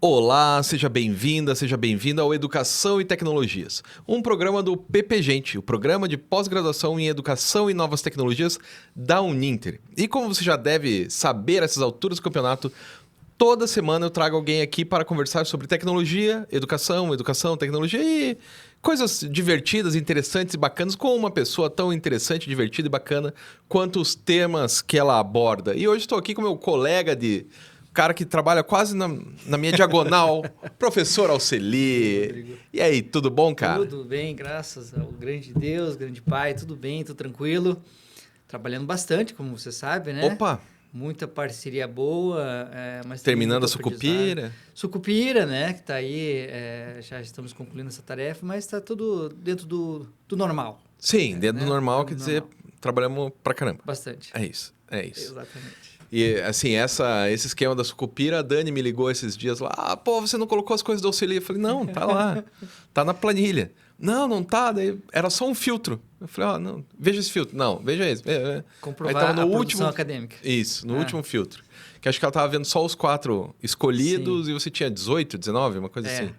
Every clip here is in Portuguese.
Olá, seja bem-vinda, seja bem-vindo ao Educação e Tecnologias, um programa do PPGente, o Programa de Pós-Graduação em Educação e Novas Tecnologias da Uninter. E como você já deve saber a essas alturas do campeonato, toda semana eu trago alguém aqui para conversar sobre tecnologia, educação, tecnologia e coisas divertidas, interessantes e bacanas com uma pessoa tão interessante, divertida e bacana quanto os temas que ela aborda. E hoje estou aqui com meu colega cara que trabalha quase na minha diagonal, professor Alceli. E aí, tudo bom, cara? Tudo bem, graças ao grande Deus, grande Pai, tudo bem, tudo tranquilo. Trabalhando bastante, como você sabe, né? Opa! Muita parceria boa, mas terminando a Sucupira. Sucupira, né? Que está aí, já estamos concluindo essa tarefa, mas está tudo dentro do normal. Sim, dentro do normal, Dentro quer do dizer, normal. trabalhamos pra caramba. Bastante. É isso. Exatamente. E, assim, esse esquema da Sucupira, a Dani me ligou esses dias lá. Ah, pô, você não colocou as coisas do Auxílio? Eu falei, não, tá lá. Tá na planilha. Não tá. Daí era só um filtro. Eu falei, não, veja esse filtro. Não, veja esse. Comprovar a produção acadêmica. Isso, no último filtro. Que acho que ela tava vendo só os 4 escolhidos. Sim. E você tinha 18, 19, uma coisa assim.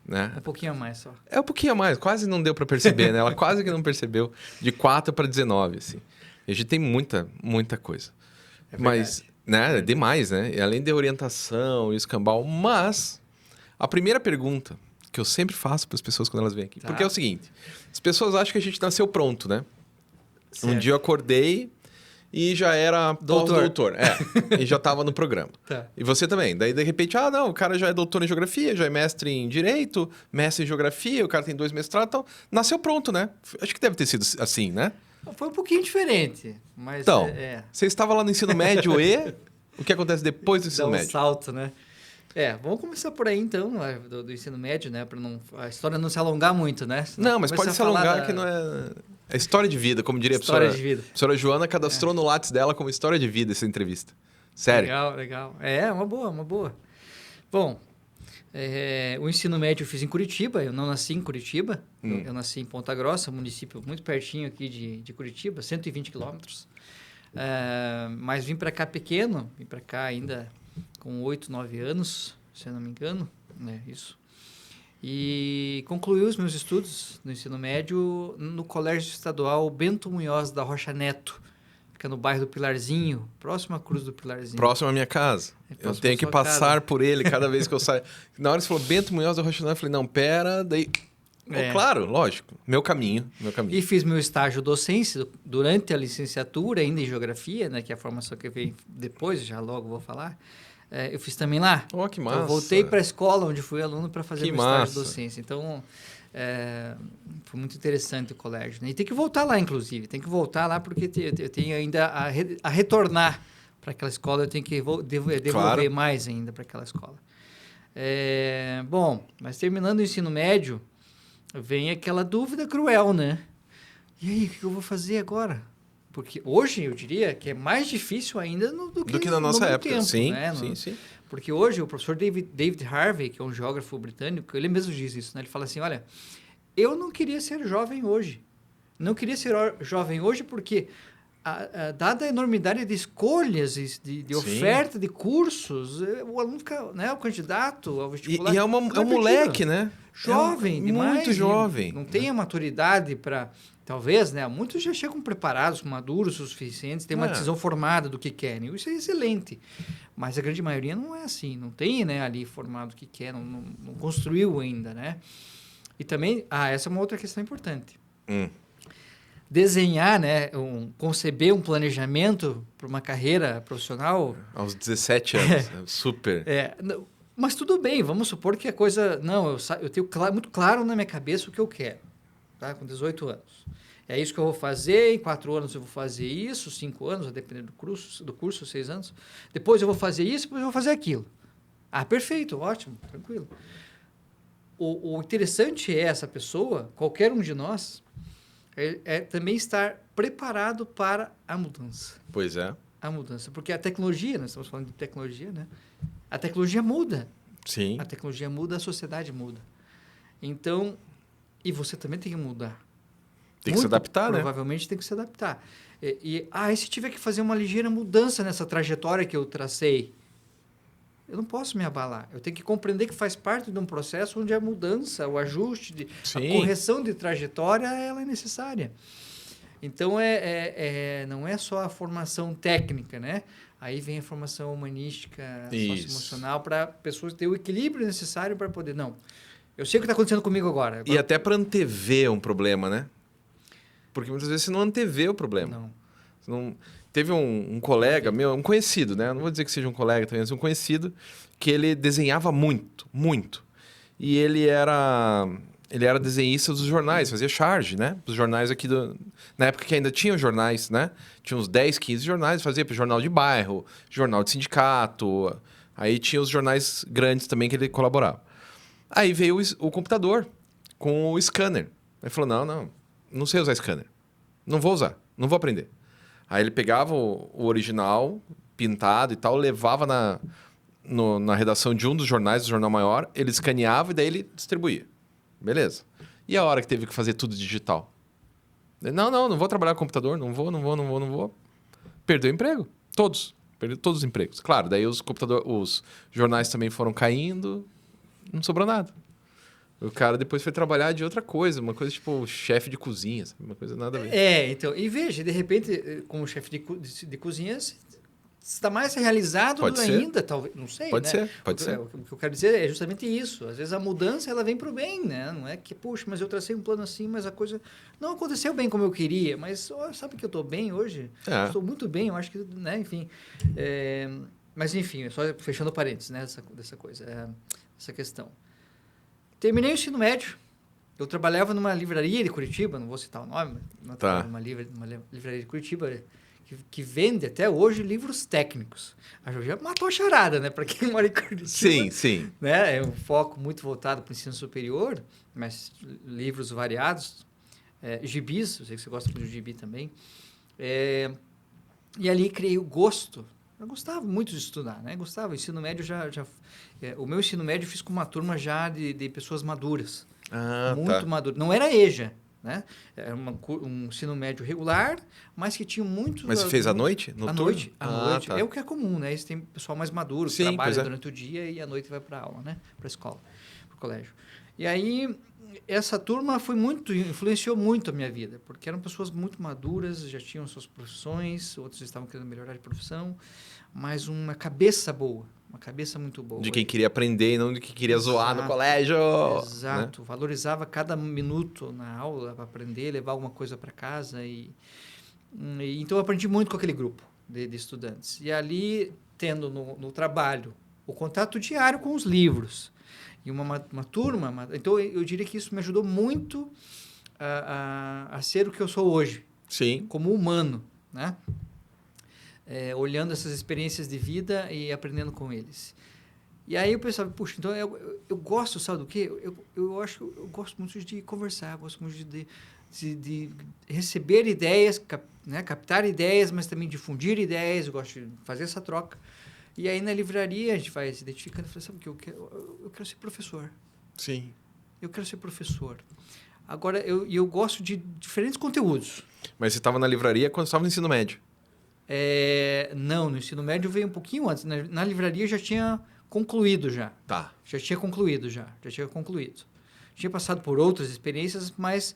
Né? Um pouquinho a mais só. É um pouquinho a mais. Quase não deu para perceber, né? Ela quase que não percebeu. De 4 para 19, assim. E a gente tem muita coisa. Mas, né, é demais, né? E além de orientação e escambau. Mas, a primeira pergunta que eu sempre faço para as pessoas quando elas vêm aqui. Tá. Porque é o seguinte, as pessoas acham que a gente nasceu pronto, né? Certo. Um dia eu acordei e já era doutor. E já estava no programa. Tá. E você também. Daí, de repente, não, o cara já é doutor em geografia, já é mestre em direito, mestre em geografia, o cara tem 2 mestrados, então nasceu pronto, né? Acho que deve ter sido assim, né? Foi um pouquinho diferente, mas... Então, você estava lá no ensino médio e o que acontece depois do ensino médio? Dá um salto, né? Vamos começar por aí, então, do ensino médio, né? Para a história não se alongar muito, né? Senão não, mas pode se alongar que não é... É história de vida, como diria a professora Joana, cadastrou no Lattes dela como história de vida essa entrevista. Sério. Legal. Uma boa. Bom... o ensino médio eu fiz em Curitiba, eu não nasci em Curitiba, eu nasci em Ponta Grossa, município muito pertinho aqui de Curitiba, 120 quilômetros. Mas vim para cá pequeno, vim para cá ainda com 8, 9 anos, se eu não me engano, isso. E concluí os meus estudos no ensino médio no Colégio Estadual Bento Munhoz da Rocha Neto, fica no bairro do Pilarzinho, próximo à Cruz do Pilarzinho. Próximo à minha casa. Eu tenho que passar por ele cada vez que eu saio. Na hora que você falou Bento Munhoz da Rocha Neto, eu falei, não, pera, daí... Claro, lógico. Meu caminho. E fiz meu estágio docente durante a licenciatura, ainda em Geografia, né, que é a formação que veio depois, já logo vou falar. Eu fiz também lá. Oh, que massa. Então, eu voltei para a escola onde fui aluno para fazer meu estágio docente. Então, foi muito interessante o colégio. Né? E tem que voltar lá, inclusive. Tem que voltar lá porque eu tenho ainda a retornar para aquela escola. Eu tenho que devolver mais ainda para aquela escola. Bom, mas terminando o ensino médio, vem aquela dúvida cruel, né? E aí, o que eu vou fazer agora? Porque hoje eu diria que é mais difícil ainda do que na nossa época. Tempo, sim, né? Sim. Porque hoje o professor David Harvey, que é um geógrafo britânico, ele mesmo diz isso, né? Ele fala assim, olha, eu não queria ser jovem hoje. Não queria ser jovem hoje porque, dada a enormidade de escolhas, de oferta de cursos, o aluno fica, né? O candidato ao vestibular... E é um moleque, né? Jovem demais. Muito jovem. Não tem a maturidade para... Talvez, né? Muitos já chegam preparados, maduros o suficientes, têm uma decisão formada do que querem. Isso é excelente. Mas a grande maioria não é assim. Não tem, né, ali formado o que quer, não construiu ainda, né? E também, essa é uma outra questão importante. Desenhar, né? Conceber um planejamento para uma carreira profissional... Aos 17 anos. Super. Mas tudo bem, vamos supor que a coisa... Não, eu tenho muito claro na minha cabeça o que eu quero. Tá? Com 18 anos. É isso que eu vou fazer, em 4 anos eu vou fazer isso, 5 anos, a depender do curso, 6 anos. Depois eu vou fazer isso, depois eu vou fazer aquilo. Perfeito, ótimo, tranquilo. O interessante é essa pessoa, qualquer um de nós, também estar preparado para a mudança. Pois é. A mudança, porque a tecnologia, nós estamos falando de tecnologia, né? A tecnologia muda. Sim. A tecnologia muda, a sociedade muda. Então... E você também tem que mudar. Tem que se adaptar, né? Provavelmente tem que se adaptar. E se tiver que fazer uma ligeira mudança nessa trajetória que eu tracei, Eu não posso me abalar. Eu tenho que compreender que faz parte de um processo onde a mudança, o ajuste, a correção de trajetória, ela é necessária. Então, não é só a formação técnica, né? Aí vem a formação humanística, socioemocional, para pessoas ter o equilíbrio necessário para poder... Não, eu sei o que está acontecendo comigo agora. E até para antever um problema, né? Porque muitas vezes você não antevê o problema. Não. Teve um colega meu, um conhecido, né? Não vou dizer que seja um colega também, mas um conhecido, que ele desenhava muito, muito. E ele era desenhista dos jornais, fazia charge, né? Os jornais aqui na época que ainda tinham jornais, né? Tinha uns 10, 15 jornais, fazia para jornal de bairro, jornal de sindicato. Aí tinha os jornais grandes também que ele colaborava. Aí veio o computador com o scanner. Aí falou, não sei usar scanner. Não vou usar, não vou aprender. Aí ele pegava o original, pintado e tal, levava na redação de um dos jornais, do jornal maior, ele escaneava e daí ele distribuía. Beleza. E a hora que teve que fazer tudo digital? Não vou trabalhar com computador, não vou. Perdeu o emprego. Perdeu todos os empregos. Claro, daí os jornais também foram caindo, não sobrou nada. O cara depois foi trabalhar de outra coisa, uma coisa tipo chefe de cozinha, sabe? Uma coisa nada a ver. Então, e veja, de repente, como chefe de cozinha, você está mais realizado ainda, talvez, não sei, Pode ser. O que eu quero dizer é justamente isso. Às vezes a mudança, ela vem para o bem, né? Não é que, puxa, mas eu tracei um plano assim, mas a coisa não aconteceu bem como eu queria, mas sabe que eu estou bem hoje? Estou muito bem, eu acho que, né? Enfim, mas enfim, só fechando parênteses, né? Dessa coisa, essa questão. Terminei o ensino médio. Eu trabalhava numa livraria de Curitiba, não vou citar o nome, mas numa livraria de Curitiba que vende até hoje livros técnicos. A já matou a charada, né? Para quem mora em Curitiba. Sim. Né? É um foco muito voltado para o ensino superior, mas livros variados, gibis, eu sei que você gosta muito de gibi também. E ali criei o gosto. Eu gostava muito de estudar, né? O ensino médio o meu ensino médio eu fiz com uma turma já de pessoas maduras. Muito maduro. Não era EJA, né? Era um ensino médio regular, mas que tinha muito... Mas você fez à noite? À noite. Tá. É o que é comum, né? Isso tem pessoal mais maduro, que trabalha durante o dia e à noite vai para aula, né? Para a escola, para o colégio. E aí, essa turma influenciou muito a minha vida, porque eram pessoas muito maduras, já tinham suas profissões, outros estavam querendo melhorar de profissão, mas uma cabeça boa. Uma cabeça muito boa. De quem queria aprender e não de quem queria zoar no colégio. Exato. Né? Valorizava cada minuto na aula para aprender, levar alguma coisa para casa. Então, eu aprendi muito com aquele grupo de estudantes. E ali, tendo no trabalho o contato diário com os livros e uma turma... Então, eu diria que isso me ajudou muito a ser o que eu sou hoje. Sim. Como humano, né? Olhando essas experiências de vida e aprendendo com eles. E aí eu pensava, puxa, então eu gosto, sabe do quê? Eu acho que eu gosto muito de conversar, gosto muito de receber ideias, captar ideias, mas também difundir ideias, eu gosto de fazer essa troca. E aí na livraria a gente vai se identificando e fala, sabe o que? Eu quero ser professor. Sim. Eu quero ser professor. Agora, eu gosto de diferentes conteúdos. Mas você estava na livraria quando estava no ensino médio? Não, no ensino médio veio um pouquinho antes. Na livraria eu já tinha concluído já. Tá. Já tinha concluído. Tinha passado por outras experiências, mas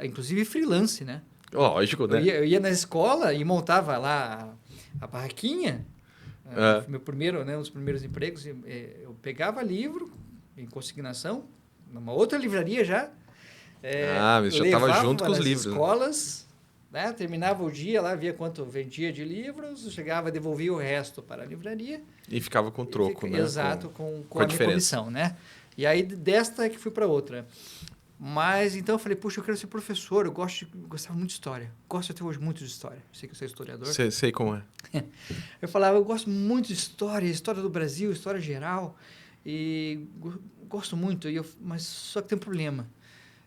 inclusive freelance, né? Lógico, né? Eu ia na escola e montava lá a barraquinha. Meu primeiro, né, um dos primeiros empregos, eu pegava livro em consignação, numa outra livraria já. Mas já estava junto com os livros. Escolas, né? Terminava o dia lá, via quanto vendia de livros, chegava, devolvia o resto para a livraria. E ficava com troco, né? Exato, com a minha comissão, né? E aí, desta é que fui para outra. Mas, então, eu falei, puxa, eu quero ser professor, eu gostava muito de história. Gosto até hoje muito de história. Sei que eu sou historiador. Sei como é. Eu falava, eu gosto muito de história do Brasil, história geral. E gosto muito, mas só que tem um problema.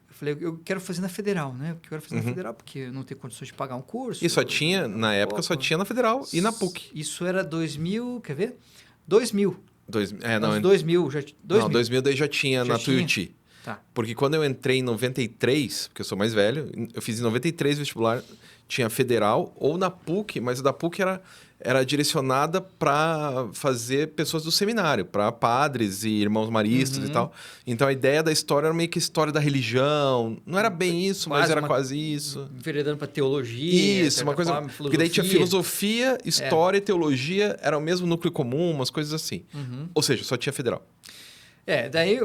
Eu falei, eu quero fazer na Federal, né? Porque eu quero fazer na Federal, porque eu não tenho condições de pagar um curso. E só tinha, na época, só tinha na Federal e na PUC. Isso era 2000, quer ver? 2000. Não, 2000, já 2000. Não, 2000 daí já tinha na Tuiuti. Tá. Porque quando eu entrei em 93, porque eu sou mais velho, eu fiz em 93 vestibular, tinha federal ou na PUC, mas o da PUC era direcionada para fazer pessoas do seminário, para padres e irmãos maristas e tal. Então a ideia da história era meio que história da religião. Não era bem isso, mas era quase isso. Enveredando para teologia. Isso, uma coisa. Forma, porque daí tinha filosofia, história e teologia, era o mesmo núcleo comum, umas coisas assim. Ou seja, só tinha federal. Daí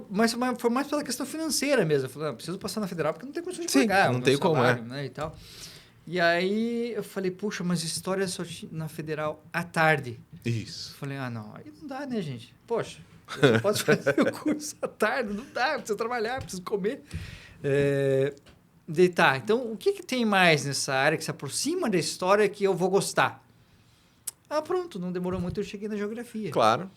mas foi mais pela questão financeira mesmo. Eu falei, preciso passar na federal porque não tem condições de Sim, pagar. não tem como, né, e tal. E aí eu falei, puxa, mas história só na federal à tarde. Isso. Eu falei, não, aí não dá, né, gente? Poxa, eu só posso fazer o curso à tarde, não dá, eu preciso trabalhar, preciso comer. Então, o que tem mais nessa área que se aproxima da história que eu vou gostar? Pronto, não demorou muito, eu cheguei na geografia. Claro.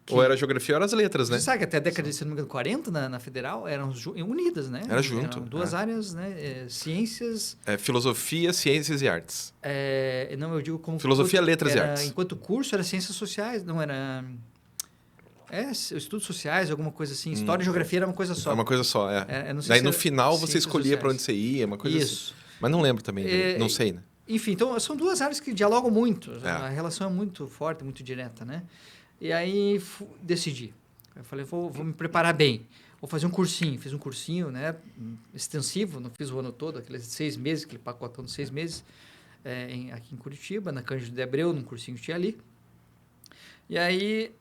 Ou era geografia ou era as letras, né? Você sabe que até a década de, se não me engano, 40 na federal eram unidas, né? Era junto. Eram duas áreas, né? Ciências... filosofia, ciências e artes. Não, eu digo como... Filosofia, letras e artes. Enquanto curso era ciências sociais, não era... estudos sociais, alguma coisa assim. História e geografia era uma coisa só. É uma coisa só, Daí no final você escolhia para onde você ia, uma coisa assim. Mas não lembro também, não sei, né? Enfim, então são duas áreas que dialogam muito. A relação é muito forte, muito direta, né? E aí decidi. Eu falei, vou me preparar bem. Vou fazer um cursinho. Fiz um cursinho, né? Extensivo, não fiz o ano todo, aqueles 6 meses, aquele pacotão de 6 meses, aqui em Curitiba, na Cândido de Abreu, num cursinho que tinha ali. E aí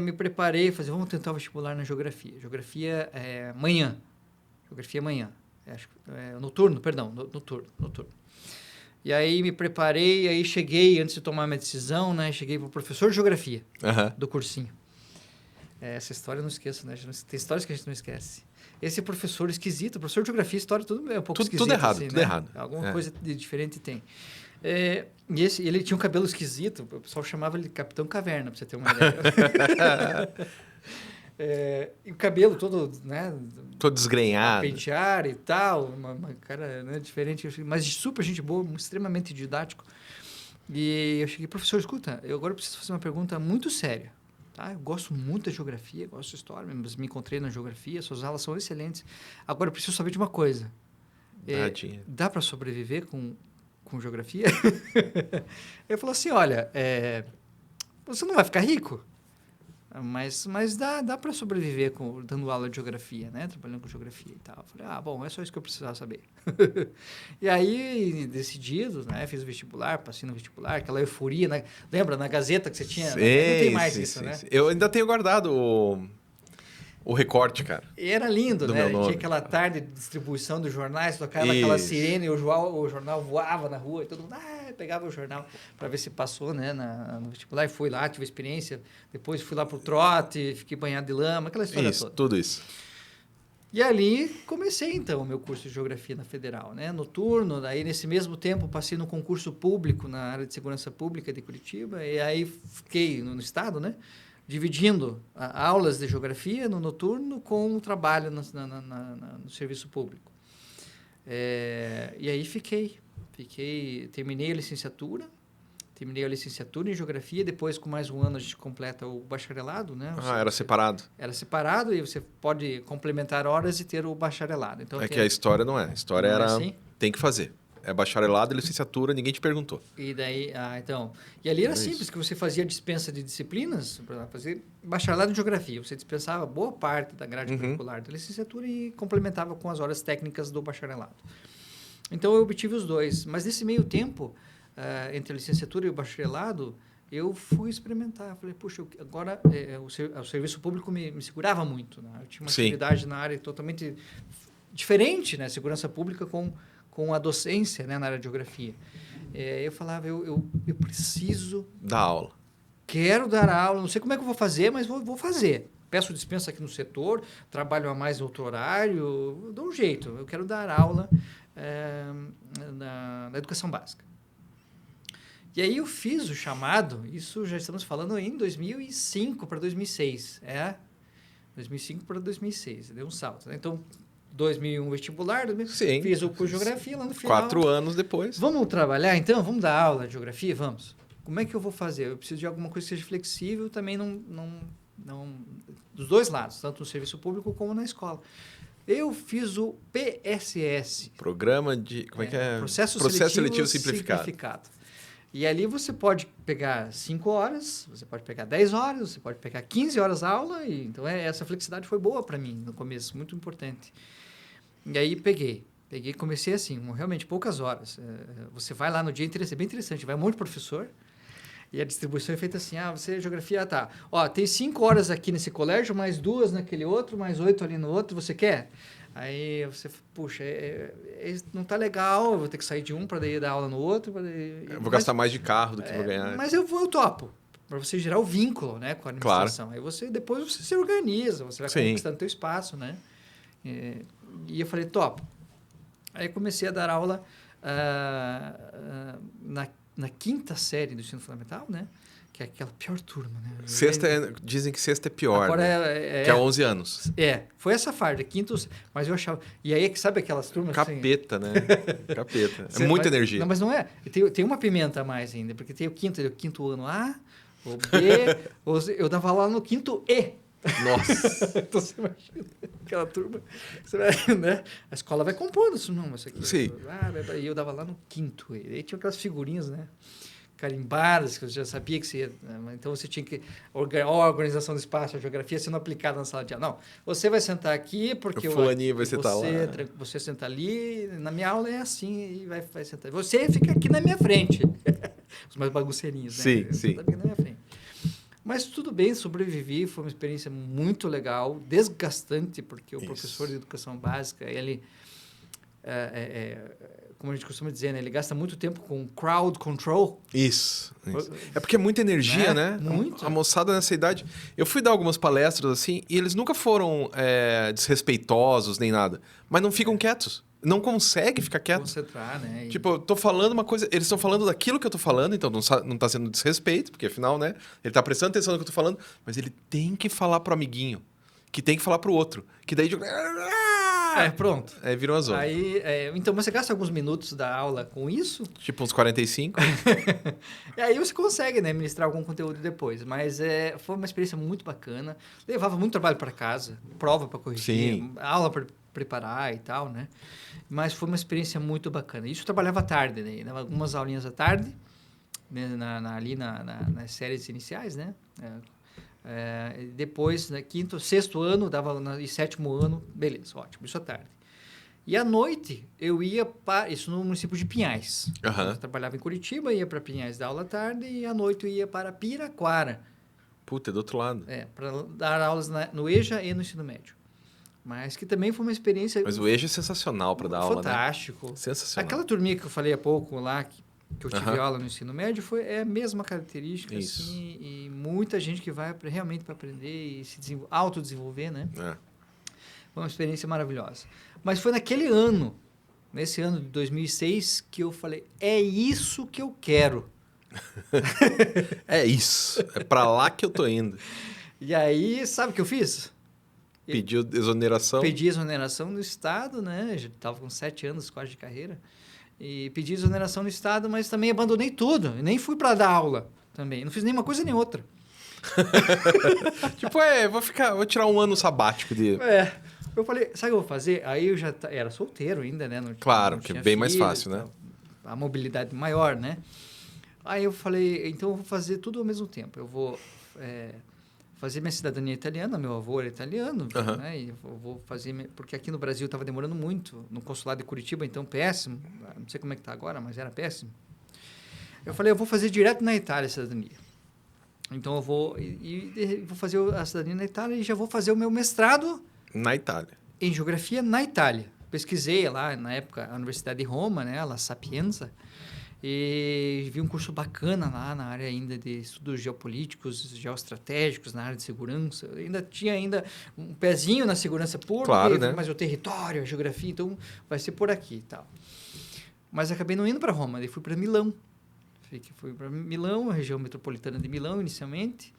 me preparei, vamos tentar o vestibular na geografia. Geografia amanhã. Geografia amanhã. Noturno. E aí me preparei, aí cheguei, antes de tomar minha decisão, né? Cheguei para o professor de geografia do cursinho. Essa história eu não esqueço, né? Tem histórias que a gente não esquece. Esse professor esquisito, professor de geografia, história, tudo é um pouco esquisito. Tudo errado, assim, tudo né? errado. Alguma coisa de diferente tem. E ele tinha um cabelo esquisito, o pessoal chamava ele de Capitão Caverna, para você ter uma ideia. E o cabelo todo, né? Todo desgrenhado. Pentear e tal, uma cara, né, diferente, mas super gente boa, extremamente didático. E eu cheguei, professor, escuta, eu agora preciso fazer uma pergunta muito séria. Tá? Eu gosto muito da geografia, gosto de história, mas me encontrei na geografia, suas aulas são excelentes. Agora eu preciso saber de uma coisa. Dá para sobreviver com geografia? Ele falou assim, olha, você não vai ficar rico? Mas dá para sobreviver dando aula de geografia, né? Trabalhando com geografia e tal. Eu falei, bom, é só isso que eu precisava saber. E aí, decidido, né? Fiz o vestibular, passei no vestibular, aquela euforia, né? Lembra, na Gazeta que você tinha? Não tem mais isso, né? Eu ainda tenho guardado o recorte, cara. E era lindo, do né? Meu nome. Tinha aquela tarde de distribuição dos jornais, tocava aquela sirene e o jornal voava na rua e todo mundo pegava o jornal para ver se passou, né, no vestibular. E fui lá, tive experiência. Depois fui lá pro trote, fiquei banhado de lama, aquela história toda. Tudo isso. E ali comecei, então, o meu curso de Geografia na Federal, né? Noturno, daí nesse mesmo tempo passei no concurso público na área de Segurança Pública de Curitiba, e aí fiquei no estado, né? Dividindo aulas de Geografia no noturno com o trabalho no serviço público. E aí terminei a licenciatura em Geografia, depois com mais um ano a gente completa o bacharelado, né? Era separado. Era separado e você pode complementar horas e ter o bacharelado. Então, que a história não é. A história não era... assim? Tem que fazer. É bacharelado e licenciatura, ninguém te perguntou. E daí, então... E ali era simples, que você fazia dispensa de disciplinas, para fazer bacharelado em Geografia. Você dispensava boa parte da grade curricular da licenciatura e complementava com as horas técnicas do bacharelado. Então, eu obtive os dois. Mas nesse meio tempo, entre a licenciatura e o bacharelado, eu fui experimentar. Falei, puxa, agora o serviço público me segurava muito. Né? Eu tinha uma atividade na área totalmente diferente, né? Segurança pública com a docência, né, na área de geografia. Eu falava, eu preciso... Dar aula. Quero dar aula, não sei como é que eu vou fazer, mas vou fazer. Peço dispensa aqui no setor, trabalho a mais outro horário, dou um jeito. Eu quero dar aula na educação básica. E aí eu fiz o chamado, isso já estamos falando em 2005 para 2006. 2005 para 2006, deu um salto. Né? Então, 2001 vestibular, fiz o curso de Geografia lá no final. 4 anos depois. Vamos trabalhar então? Vamos dar aula de Geografia? Vamos. Como é que eu vou fazer? Eu preciso de alguma coisa que seja flexível, também não dos dois lados, tanto no serviço público como na escola. Eu fiz o PSS. Programa de... Como é que é? Processo Seletivo Simplificado. E ali você pode pegar 5 horas, você pode pegar 10 horas, você pode pegar 15 horas aula. Então, essa flexibilidade foi boa para mim no começo, muito importante. E aí, peguei, comecei assim, realmente poucas horas. Você vai lá no dia, é bem interessante, vai um monte de professor, e a distribuição é feita assim, você geografia, tá. Ó, tem 5 horas aqui nesse colégio, mais 2 naquele outro, mais 8 ali no outro, você quer? Aí você, puxa, não tá legal, eu vou ter que sair de um para daí dar aula no outro. Eu vou gastar mais de carro do que vou ganhar. Mas eu topo, para você gerar o vínculo, né, com a administração. Claro. Aí depois você se organiza, você vai conquistando teu espaço, né? E eu falei, topo. Aí comecei a dar aula na quinta série do ensino fundamental, né? Que é aquela pior turma, né? Dizem que sexta é pior, agora né? Que é 11 anos. Foi essa farda, quinto, mas eu achava... E aí, sabe aquelas turmas... Capeta, assim, né? Capeta. É muita energia. Não, mas não é. Tem uma pimenta a mais ainda, porque tem o quinto ano A, o B, eu dava lá no quinto E. Nossa! Então você imagina aquela turma, né? A escola vai compondo isso, não, isso aqui. Sim. E eu dava lá no quinto E. Aí tinha aquelas figurinhas, né? Carimbadas, que eu já sabia que você ia... Então, você tinha que... a organização do espaço, a geografia sendo aplicada na sala de aula. Não, você vai sentar aqui porque... O fulaninho vai sentar lá. Você senta ali, na minha aula é assim, e vai sentar. Você fica aqui na minha frente. Os mais bagunceirinhos, né? Sim. Você tá aqui na minha frente. Mas tudo bem, sobrevivi, foi uma experiência muito legal, desgastante, porque o professor de educação básica, ele... como a gente costuma dizer, né? Ele gasta muito tempo com crowd control. Isso. É porque é muita energia, né? Muito. A moçada nessa idade... Eu fui dar algumas palestras, assim, e eles nunca foram desrespeitosos nem nada. Mas não ficam quietos. Não consegue ficar quieto. Concentrar, né? Tipo, eu tô falando uma coisa... Eles estão falando daquilo que eu tô falando, então não tá sendo desrespeito, porque afinal, né? Ele tá prestando atenção no que eu tô falando, mas ele tem que falar pro amiguinho, que tem que falar pro outro, que daí... Pronto. Aí vira uma zona. Aí, então, você gasta alguns minutos da aula com isso. Tipo uns 45. E aí você consegue, né, ministrar algum conteúdo depois. Mas foi uma experiência muito bacana. Levava muito trabalho para casa, prova para corrigir, Sim. aula para preparar e tal, né? Mas foi uma experiência muito bacana. Isso eu trabalhava à tarde, né? Algumas aulinhas à tarde, né, ali nas séries iniciais, né? Depois, né, quinto, sexto ano, e sétimo ano, beleza, ótimo, isso à tarde. E à noite, eu ia para... Isso no município de Pinhais. Uhum. Eu trabalhava em Curitiba, ia para Pinhais dar aula à tarde, e à noite eu ia para Piraquara. Puta, é do outro lado. Para dar aulas no EJA e no ensino médio. Mas que também foi uma experiência... Mas o EJA é sensacional para dar aula, né? Fantástico. Sensacional. Aquela turminha que eu falei há pouco lá, que eu tive aula no ensino médio, é a mesma característica, assim, e muita gente que vai realmente para aprender e se autodesenvolver, né? Foi uma experiência maravilhosa. Mas foi nesse ano de 2006, que eu falei, é isso que eu quero. É isso. É para lá que eu tô indo. E aí, sabe o que eu fiz? Pediu exoneração? Pedi exoneração no Estado, né? Já estava com 7 anos quase de carreira. E pedi exoneração no Estado, mas também abandonei tudo. Nem fui para dar aula também. Não fiz nenhuma coisa nem outra. Tipo, vou tirar um ano sabático de... Eu falei, sabe o que eu vou fazer? Aí eu já era solteiro ainda, né? Claro, que é bem mais fácil, né? A mobilidade maior, né? Aí eu falei, então eu vou fazer tudo ao mesmo tempo. Eu vou fazer minha cidadania italiana, meu avô era italiano, né? E eu vou fazer... Porque aqui no Brasil estava demorando muito, no consulado de Curitiba, então péssimo. Não sei como é que está agora, mas era péssimo. Eu falei, eu vou fazer direto na Itália a cidadania. Então eu vou fazer a cidadania na Itália e já vou fazer o meu mestrado... Na Itália. Em geografia na Itália. Pesquisei lá, na época, a Universidade de Roma, né? La Sapienza. E vi um curso bacana lá na área ainda de estudos geopolíticos, geoestratégicos, na área de segurança. Tinha um pezinho na segurança pública, claro, né? Mas o território, a geografia, então vai ser por aqui e tal. Mas acabei não indo para Roma, daí fui para Milão. Fui para Milão, a região metropolitana de Milão, inicialmente,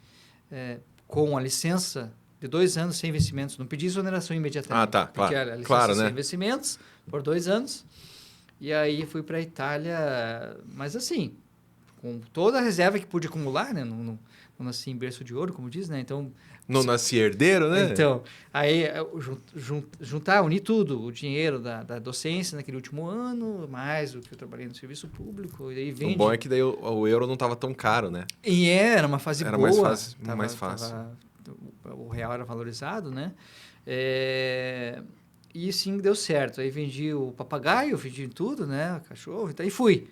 com a licença de 2 anos sem investimentos. Não pedi exoneração imediatamente. Tá, porque claro. A licença Claro, sem né? investimentos por 2 anos. E aí fui para a Itália, mas assim, com toda a reserva que pude acumular, né? Não nasci em berço de ouro, como diz, né? Então... Não nasci herdeiro, né? Então, aí unir tudo, o dinheiro da docência naquele último ano, mais o que eu trabalhei no serviço público, e aí vende... O bom é que daí o euro não estava tão caro, né? E era uma fase era boa. Mais fácil. O real era valorizado, né? E sim, deu certo. Aí vendi o papagaio, vendi tudo, né? O cachorro, então, e fui.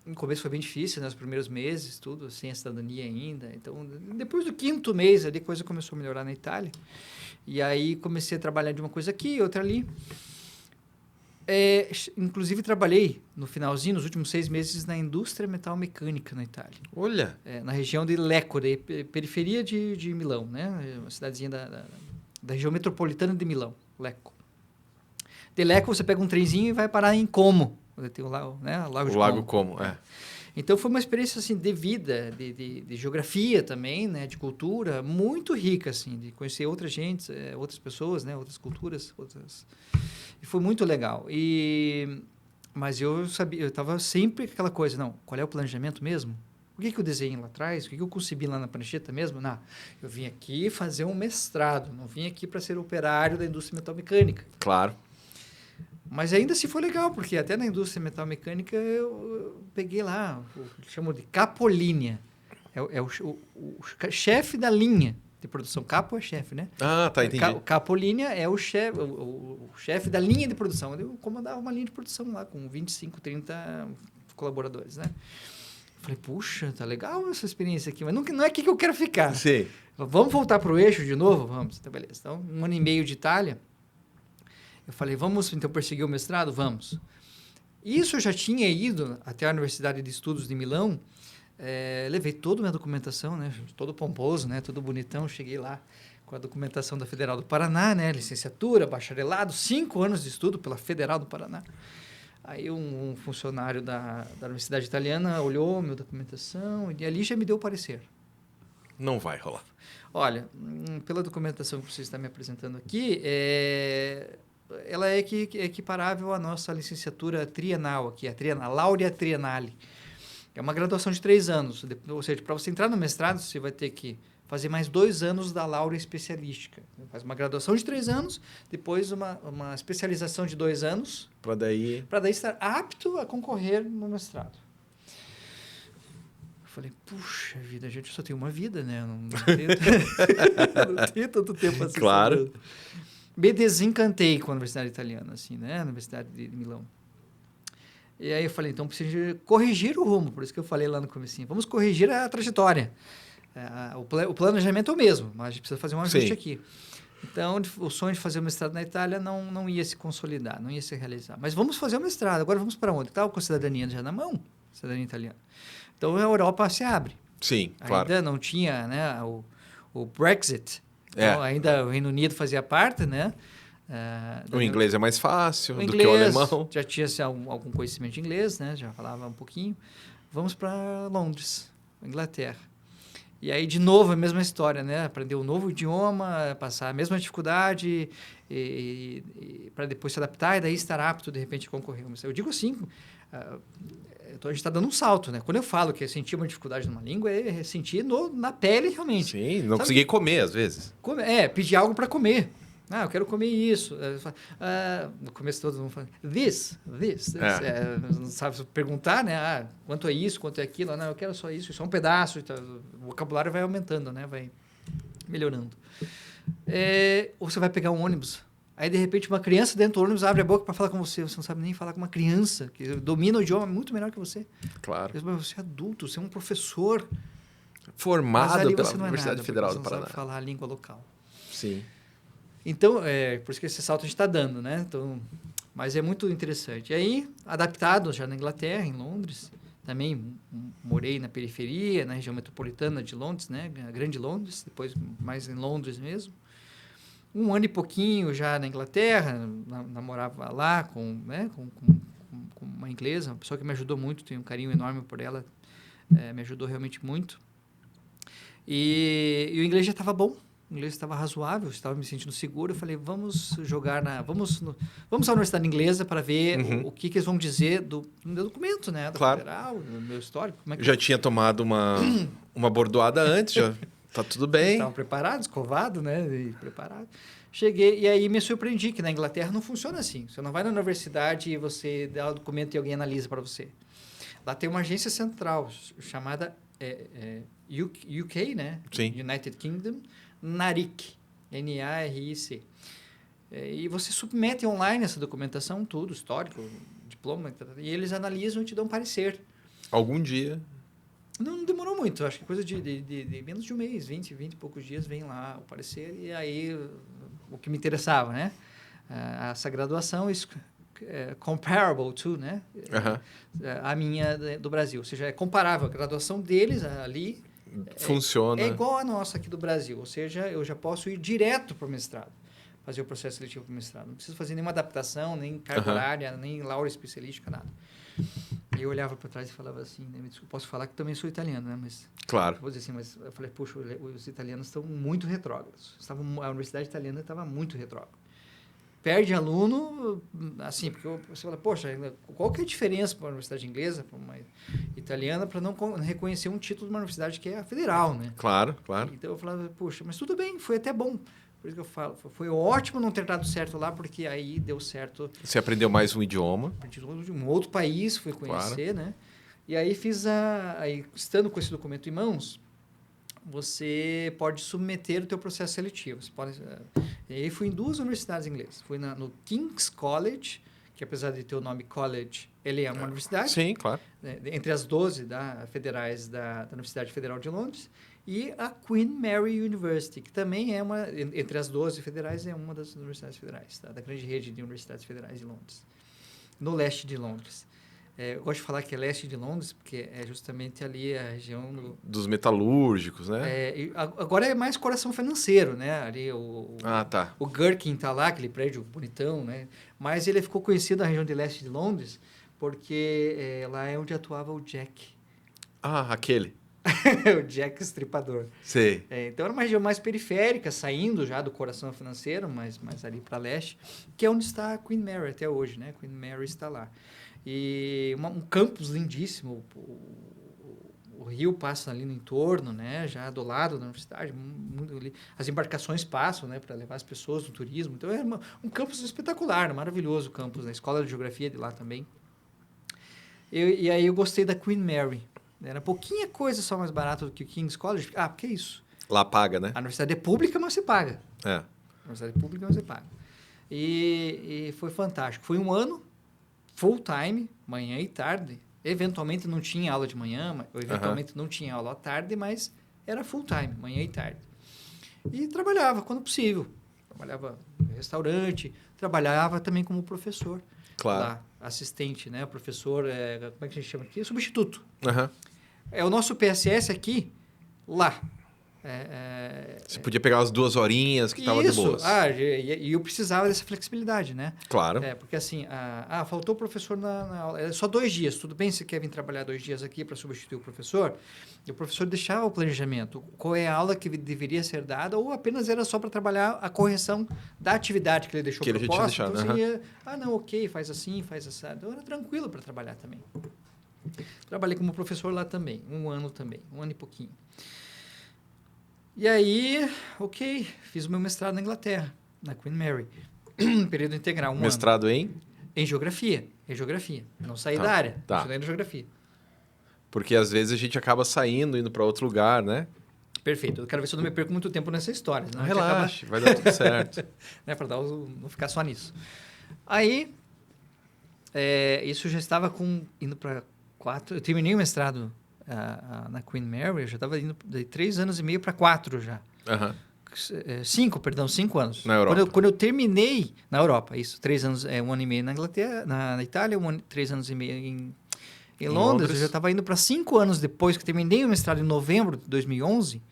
No começo foi bem difícil, né? Os primeiros meses, tudo, sem a cidadania ainda. Então, depois do 5º mês, ali, a coisa começou a melhorar na Itália. E aí, comecei a trabalhar de uma coisa aqui, outra ali. Inclusive, trabalhei, no finalzinho, nos últimos 6 meses, na indústria metal-mecânica na Itália. Olha! Na região de Lecco, periferia de Milão, né? Uma cidadezinha da região metropolitana de Milão, Lecco. De Lecco, você pega um trenzinho e vai parar em Como. Tem o lago, né? O Lago Como, Então, foi uma experiência, assim, de vida, de geografia também, né? De cultura, muito rica, assim, de conhecer outras gentes, outras pessoas, né? Outras culturas, E foi muito legal. Mas eu sabia, eu estava sempre com aquela coisa, não, qual é o planejamento mesmo? O que eu desenhei lá atrás? O que eu concebi lá na prancheta mesmo? Não, eu vim aqui fazer um mestrado, não vim aqui para ser operário da indústria metalmecânica. Claro. Mas ainda assim foi legal, porque até na indústria metalmecânica eu peguei lá, chamam de capolinha. É o chefe da linha de produção. Capo é chefe, né? Ah, tá, entendi. Capolinha é o chefe da linha de produção. Eu comandava uma linha de produção lá com 25, 30 colaboradores, né? Falei, puxa, tá legal essa experiência aqui, mas não é aqui que eu quero ficar. Sim. Vamos voltar para o eixo de novo? Vamos, tá, beleza. Então, 1 ano e meio de Itália. Eu falei, vamos então perseguir o mestrado? Vamos. Isso eu já tinha ido até a Universidade de Estudos de Milão, levei toda a minha documentação, né? Todo pomposo, né? Todo bonitão, cheguei lá com a documentação da Federal do Paraná, né? Licenciatura, bacharelado, 5 anos de estudo pela Federal do Paraná. Aí um funcionário da Universidade Italiana olhou minha documentação e ali já me deu o parecer. Não vai rolar. Olha, pela documentação que você está me apresentando aqui, ela é equiparável à nossa licenciatura trienal aqui, a Laurea Triennale. É uma graduação de 3 anos. Ou seja, para você entrar no mestrado, você vai ter que fazer mais 2 anos da Laurea Especialística. Faz uma graduação de 3 anos, depois uma especialização de 2 anos. Para daí estar apto a concorrer no mestrado. Eu falei, puxa vida, gente, eu só tenho uma vida, né? Não tenho tanto tempo assim. Claro. Me desencantei com a Universidade Italiana, assim, né? A Universidade de Milão. E aí eu falei, então preciso corrigir o rumo, por isso que eu falei lá no comecinho. Vamos corrigir a trajetória. O planejamento é o mesmo, mas a gente precisa fazer um ajuste aqui. Então, o sonho de fazer o mestrado na Itália não ia se consolidar, não ia se realizar. Mas vamos fazer o mestrado. Agora vamos para onde? Estava com a cidadania já na mão, cidadania italiana. Então, a Europa se abre. Sim, claro. Ainda não tinha, né, o Brexit. Então, ainda o Reino Unido fazia parte, né? O inglês é mais fácil do que o alemão. Já tinha algum conhecimento de inglês, né? Já falava um pouquinho. Vamos para Londres, Inglaterra. E aí, de novo, a mesma história, né? Aprender um novo idioma, passar a mesma dificuldade para depois se adaptar e daí estar apto, de repente, a concorrer. Eu digo assim, então a gente está dando um salto, né? Quando eu falo que eu senti uma dificuldade numa língua, é sentir na pele, realmente. Sim, não consegui comer, às vezes. Pedir algo para comer. Eu quero comer isso. No começo todo mundo fala, this. Não sabe perguntar, né? Quanto é isso, quanto é aquilo. Não, eu quero só isso é um pedaço. Então, o vocabulário vai aumentando, né? Vai melhorando. Ou você vai pegar um ônibus. Aí, de repente, uma criança dentro do ônibus abre a boca para falar com você. Você não sabe nem falar com uma criança que domina o idioma muito melhor que você. Claro. Mas você é adulto, você é um professor. Formado pela Universidade Federal do Paraná. Você não sabe falar a língua local. Sim. Então, por isso que esse salto a gente está dando, né? Então, mas é muito interessante. E aí, adaptado já na Inglaterra, em Londres, também morei na periferia, na região metropolitana de Londres, né? A Grande Londres, depois mais em Londres mesmo. 1 ano e pouquinho já na Inglaterra, namorava lá com uma inglesa, uma pessoa que me ajudou muito, tenho um carinho enorme por ela, me ajudou realmente muito. E o inglês já estava bom. o inglês estava razoável, estava me sentindo seguro. Eu falei, vamos à universidade inglesa para ver o que eles vão dizer do meu documento, né? Do federal, do meu histórico. Como é que já tinha tomado uma bordoada antes, já tá tudo bem. Estavam preparados, escovado, né? E preparado. Cheguei e aí me surpreendi que na Inglaterra não funciona assim. Você não vai na universidade e você dá o documento e alguém analisa para você. Lá tem uma agência central chamada UK, né? Sim. United Kingdom, NARIC, NARIC. E você submete online essa documentação, tudo, histórico, diploma, e eles analisam e te dão um parecer. Algum dia... Não demorou muito, acho que coisa de menos de um mês, 20 e poucos dias, vem lá o parecer, e aí o que me interessava, né? Essa graduação comparable to, né? A minha do Brasil, ou seja, é comparável, a graduação deles ali funciona. É igual a nossa aqui do Brasil, ou seja, eu já posso ir direto para o mestrado, fazer o processo seletivo para o mestrado, não preciso fazer nenhuma adaptação, nem carga horária, nem laura especialística, nada. E eu olhava para trás e falava assim, né? Desculpa, posso falar que também sou italiano, né? Mas, claro. Vou dizer assim, mas eu falei, puxa, os italianos estão muito retrógrados. A universidade italiana estava muito retrógrada. Perde aluno, assim, porque você fala, poxa, qual que é a diferença para uma universidade inglesa, para uma italiana, para não reconhecer um título de uma universidade que é a federal, né? Claro, claro. Então eu falava, puxa, mas tudo bem, foi até bom. Por isso que eu falo, foi ótimo não ter dado certo lá, porque aí deu certo. Você aprendeu mais um idioma. Aprendi de um outro país, fui conhecer, né? E aí aí, estando com esse documento em mãos, você pode submeter o teu processo seletivo. Você pode, e aí fui em 2 universidades inglesas. Fui no King's College, que apesar de ter o nome college, ele é uma universidade. Sim, claro. Entre as 12 federais da Universidade Federal de Londres. E a Queen Mary University, que também é entre as 12 federais, é uma das universidades federais, tá? Da grande rede de universidades federais de Londres, no leste de Londres. Eu gosto de falar que é leste de Londres, porque é justamente ali a região... Dos metalúrgicos, né? Agora é mais coração financeiro, né? Ali tá. O Gherkin está lá, aquele prédio bonitão, né? Mas ele ficou conhecido na região de leste de Londres, porque lá é onde atuava o Jack. Aquele. O Jack Estripador. Sei. Então era uma região mais periférica, saindo já do coração financeiro, mas ali para leste, que é onde está a Queen Mary até hoje, né? Queen Mary está lá. E um campus lindíssimo, o rio passa ali no entorno, né? Já do lado da universidade, as embarcações passam, né? Para levar as pessoas no turismo. Então é um campus espetacular, maravilhoso o campus, na escola de geografia de lá também. E aí eu gostei da Queen Mary. Era pouquinha coisa só mais barato do que o King's College. Porque é isso? Lá paga, né? A universidade é pública, mas você paga. A universidade é pública, mas você paga. E foi fantástico. Foi um ano, full time, manhã e tarde. Eventualmente não tinha aula de manhã, ou eventualmente não tinha aula à tarde, mas era full time, manhã e tarde. E trabalhava quando possível. Trabalhava no restaurante, trabalhava também como professor. Claro. Lá, assistente, né? Professor, como é que a gente chama aqui? Substituto. Uhum. É o nosso PSS aqui, lá. Você podia pegar as 2 horinhas que estava de boas. E eu precisava dessa flexibilidade, né? Claro. Porque assim, faltou o professor na aula. É só 2 dias. Tudo bem, você quer vir trabalhar 2 dias aqui para substituir o professor? E o professor deixava o planejamento. Qual é a aula que deveria ser dada, ou apenas era só para trabalhar a correção da atividade que ele deixou proposta. Ele já tinha deixado. Então, você ia, ok, faz assim, faz assim. Então, era tranquilo para trabalhar também. Trabalhei como professor lá também, 1 ano também, 1 ano e pouquinho. E aí, fiz o meu mestrado na Inglaterra, na Queen Mary, período integral, 1 ano. Mestrado em? Em geografia, não saí da área, estudei na geografia. Porque às vezes a gente acaba saindo, indo para outro lugar, né? Perfeito, eu quero ver se eu não me perco muito tempo nessa história. Não, relaxe, vai dar tudo certo. Né, para não ficar só nisso. Aí, isso já estava indo para 4, eu terminei o mestrado na Queen Mary, eu já estava indo de 3 anos e meio para 4 já. 5 anos. Na Europa. Quando eu terminei, na Europa, isso, 3 anos, 1 ano e meio na Inglaterra, na Itália, 3 anos e meio em Londres, eu já estava indo para 5 anos depois que terminei o mestrado em novembro de 2011, eu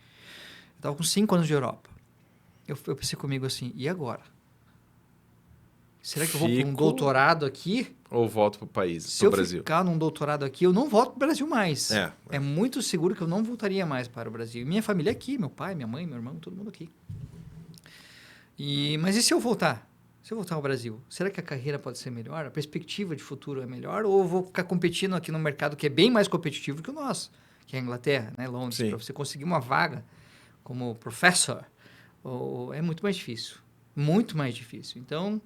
estava com 5 anos de Europa. Eu pensei comigo assim, e agora? Será que eu vou para um doutorado aqui? Ou volto pro país, Se pro eu Brasil? ficar num doutorado aqui, eu não volto para o Brasil mais. É. É muito seguro que eu não voltaria mais para o Brasil. E minha família é aqui, meu pai, minha mãe, meu irmão, todo mundo aqui. Mas e se eu voltar? Se eu voltar ao Brasil, será que a carreira pode ser melhor? A perspectiva de futuro é melhor? Ou eu vou ficar competindo aqui num mercado que é bem mais competitivo que o nosso, que é a Inglaterra, né? Londres, para você conseguir uma vaga como professor, é muito mais difícil. Muito mais difícil. Então,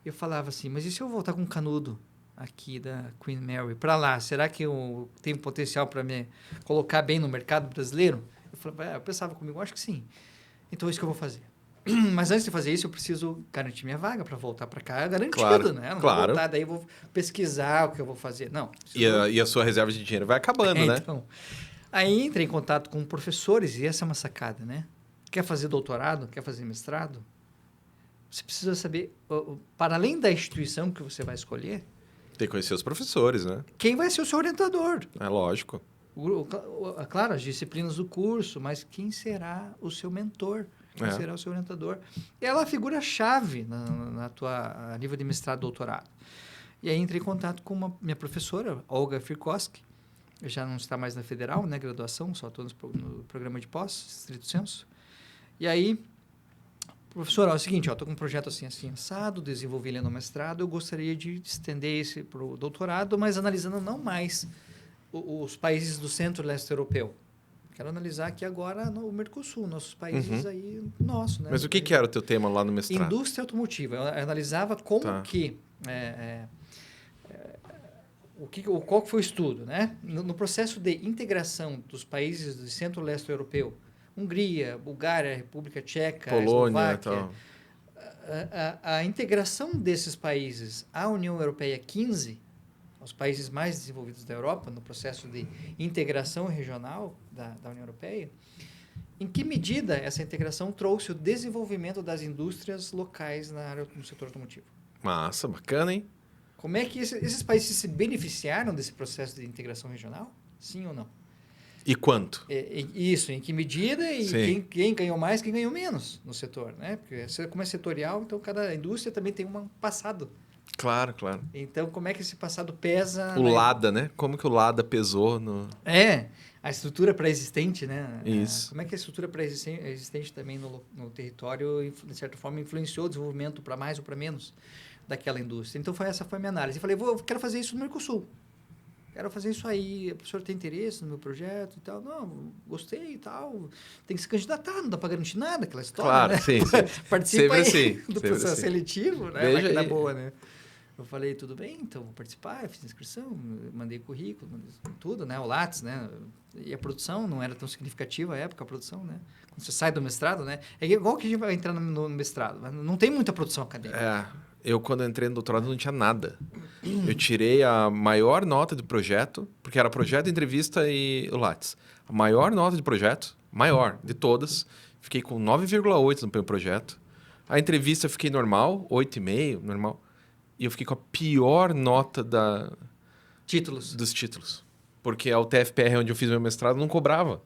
eu falava assim, mas e se eu voltar com um canudo aqui da Queen Mary para lá? Será que eu tenho potencial para me colocar bem no mercado brasileiro? Eu pensava comigo, acho que sim. Então, é isso que eu vou fazer. Mas antes de fazer isso, eu preciso garantir minha vaga para voltar para cá. Garantido, claro, né? Não claro. vou voltar, daí eu vou pesquisar o que eu vou fazer. Não. E a sua reserva de dinheiro vai acabando, né? Então, aí entrei em contato com professores, e essa é uma sacada, né? Quer fazer doutorado? Quer fazer mestrado? Você precisa saber, para além da instituição que você vai escolher... Tem que conhecer os professores, né? Quem vai ser o seu orientador? É lógico. Claro, as disciplinas do curso, mas quem será o seu mentor? Quem será o seu orientador? Ela é a figura-chave a nível de mestrado e doutorado. E aí entrei em contato com minha professora, Olga Firkowski. Eu já não está mais na federal, né, graduação, só estou no programa de pós, estrito senso. E aí, professora, é o seguinte, estou com um projeto assim, assado, desenvolvi ele no mestrado, eu gostaria de estender esse para o doutorado, mas analisando não mais os países do centro-leste europeu. Quero analisar aqui agora o Mercosul, nossos países aí, nosso, né? Mas o que era o teu tema lá no mestrado? Indústria automotiva. Eu analisava como que... qual que foi o estudo, né? No processo de integração dos países do centro-leste europeu, Hungria, Bulgária, República Tcheca, Polônia, Eslováquia, a integração desses países à União Europeia 15, os países mais desenvolvidos da Europa, no processo de integração regional da União Europeia, em que medida essa integração trouxe o desenvolvimento das indústrias locais no setor automotivo? Massa, bacana, hein? Como é que esses países se beneficiaram desse processo de integração regional? Sim ou não? E quanto? Isso, em que medida e quem ganhou mais, quem ganhou menos no setor, né? Porque como é setorial, então cada indústria também tem um passado. Claro, claro. Então, como é que esse passado pesa... O Lada, né? Como que o Lada pesou no... A estrutura pré-existente, né? Isso. Como é que a estrutura pré-existente também no território, de certa forma, influenciou o desenvolvimento para mais ou para menos daquela indústria. Então, essa foi a minha análise. Eu falei, quero fazer isso no Mercosul. Quero fazer isso aí. A professora tem interesse no meu projeto e tal? Não, gostei e tal. Tem que se candidatar, não dá para garantir nada, aquela história, claro, né? Sim. Participa aí do sempre processo assim. seletivo, né? Veja Máquina aí. boa, né? Eu falei, tudo bem, então vou participar, fiz inscrição, mandei currículo, tudo, né? O Lattes, né? E a produção não era tão significativa à época, a produção, né? Quando você sai do mestrado, né? É igual que a gente vai entrar no mestrado, mas não tem muita produção acadêmica. Eu, quando entrei no doutorado, não tinha nada. Eu tirei a maior nota do projeto, porque era projeto, entrevista e o Lattes. A maior nota de projeto, maior de todas, fiquei com 9,8 no meu projeto. A entrevista eu fiquei normal, 8,5, normal. E eu fiquei com a pior nota dos títulos. Porque a UTFPR, onde eu fiz meu mestrado, não cobrava.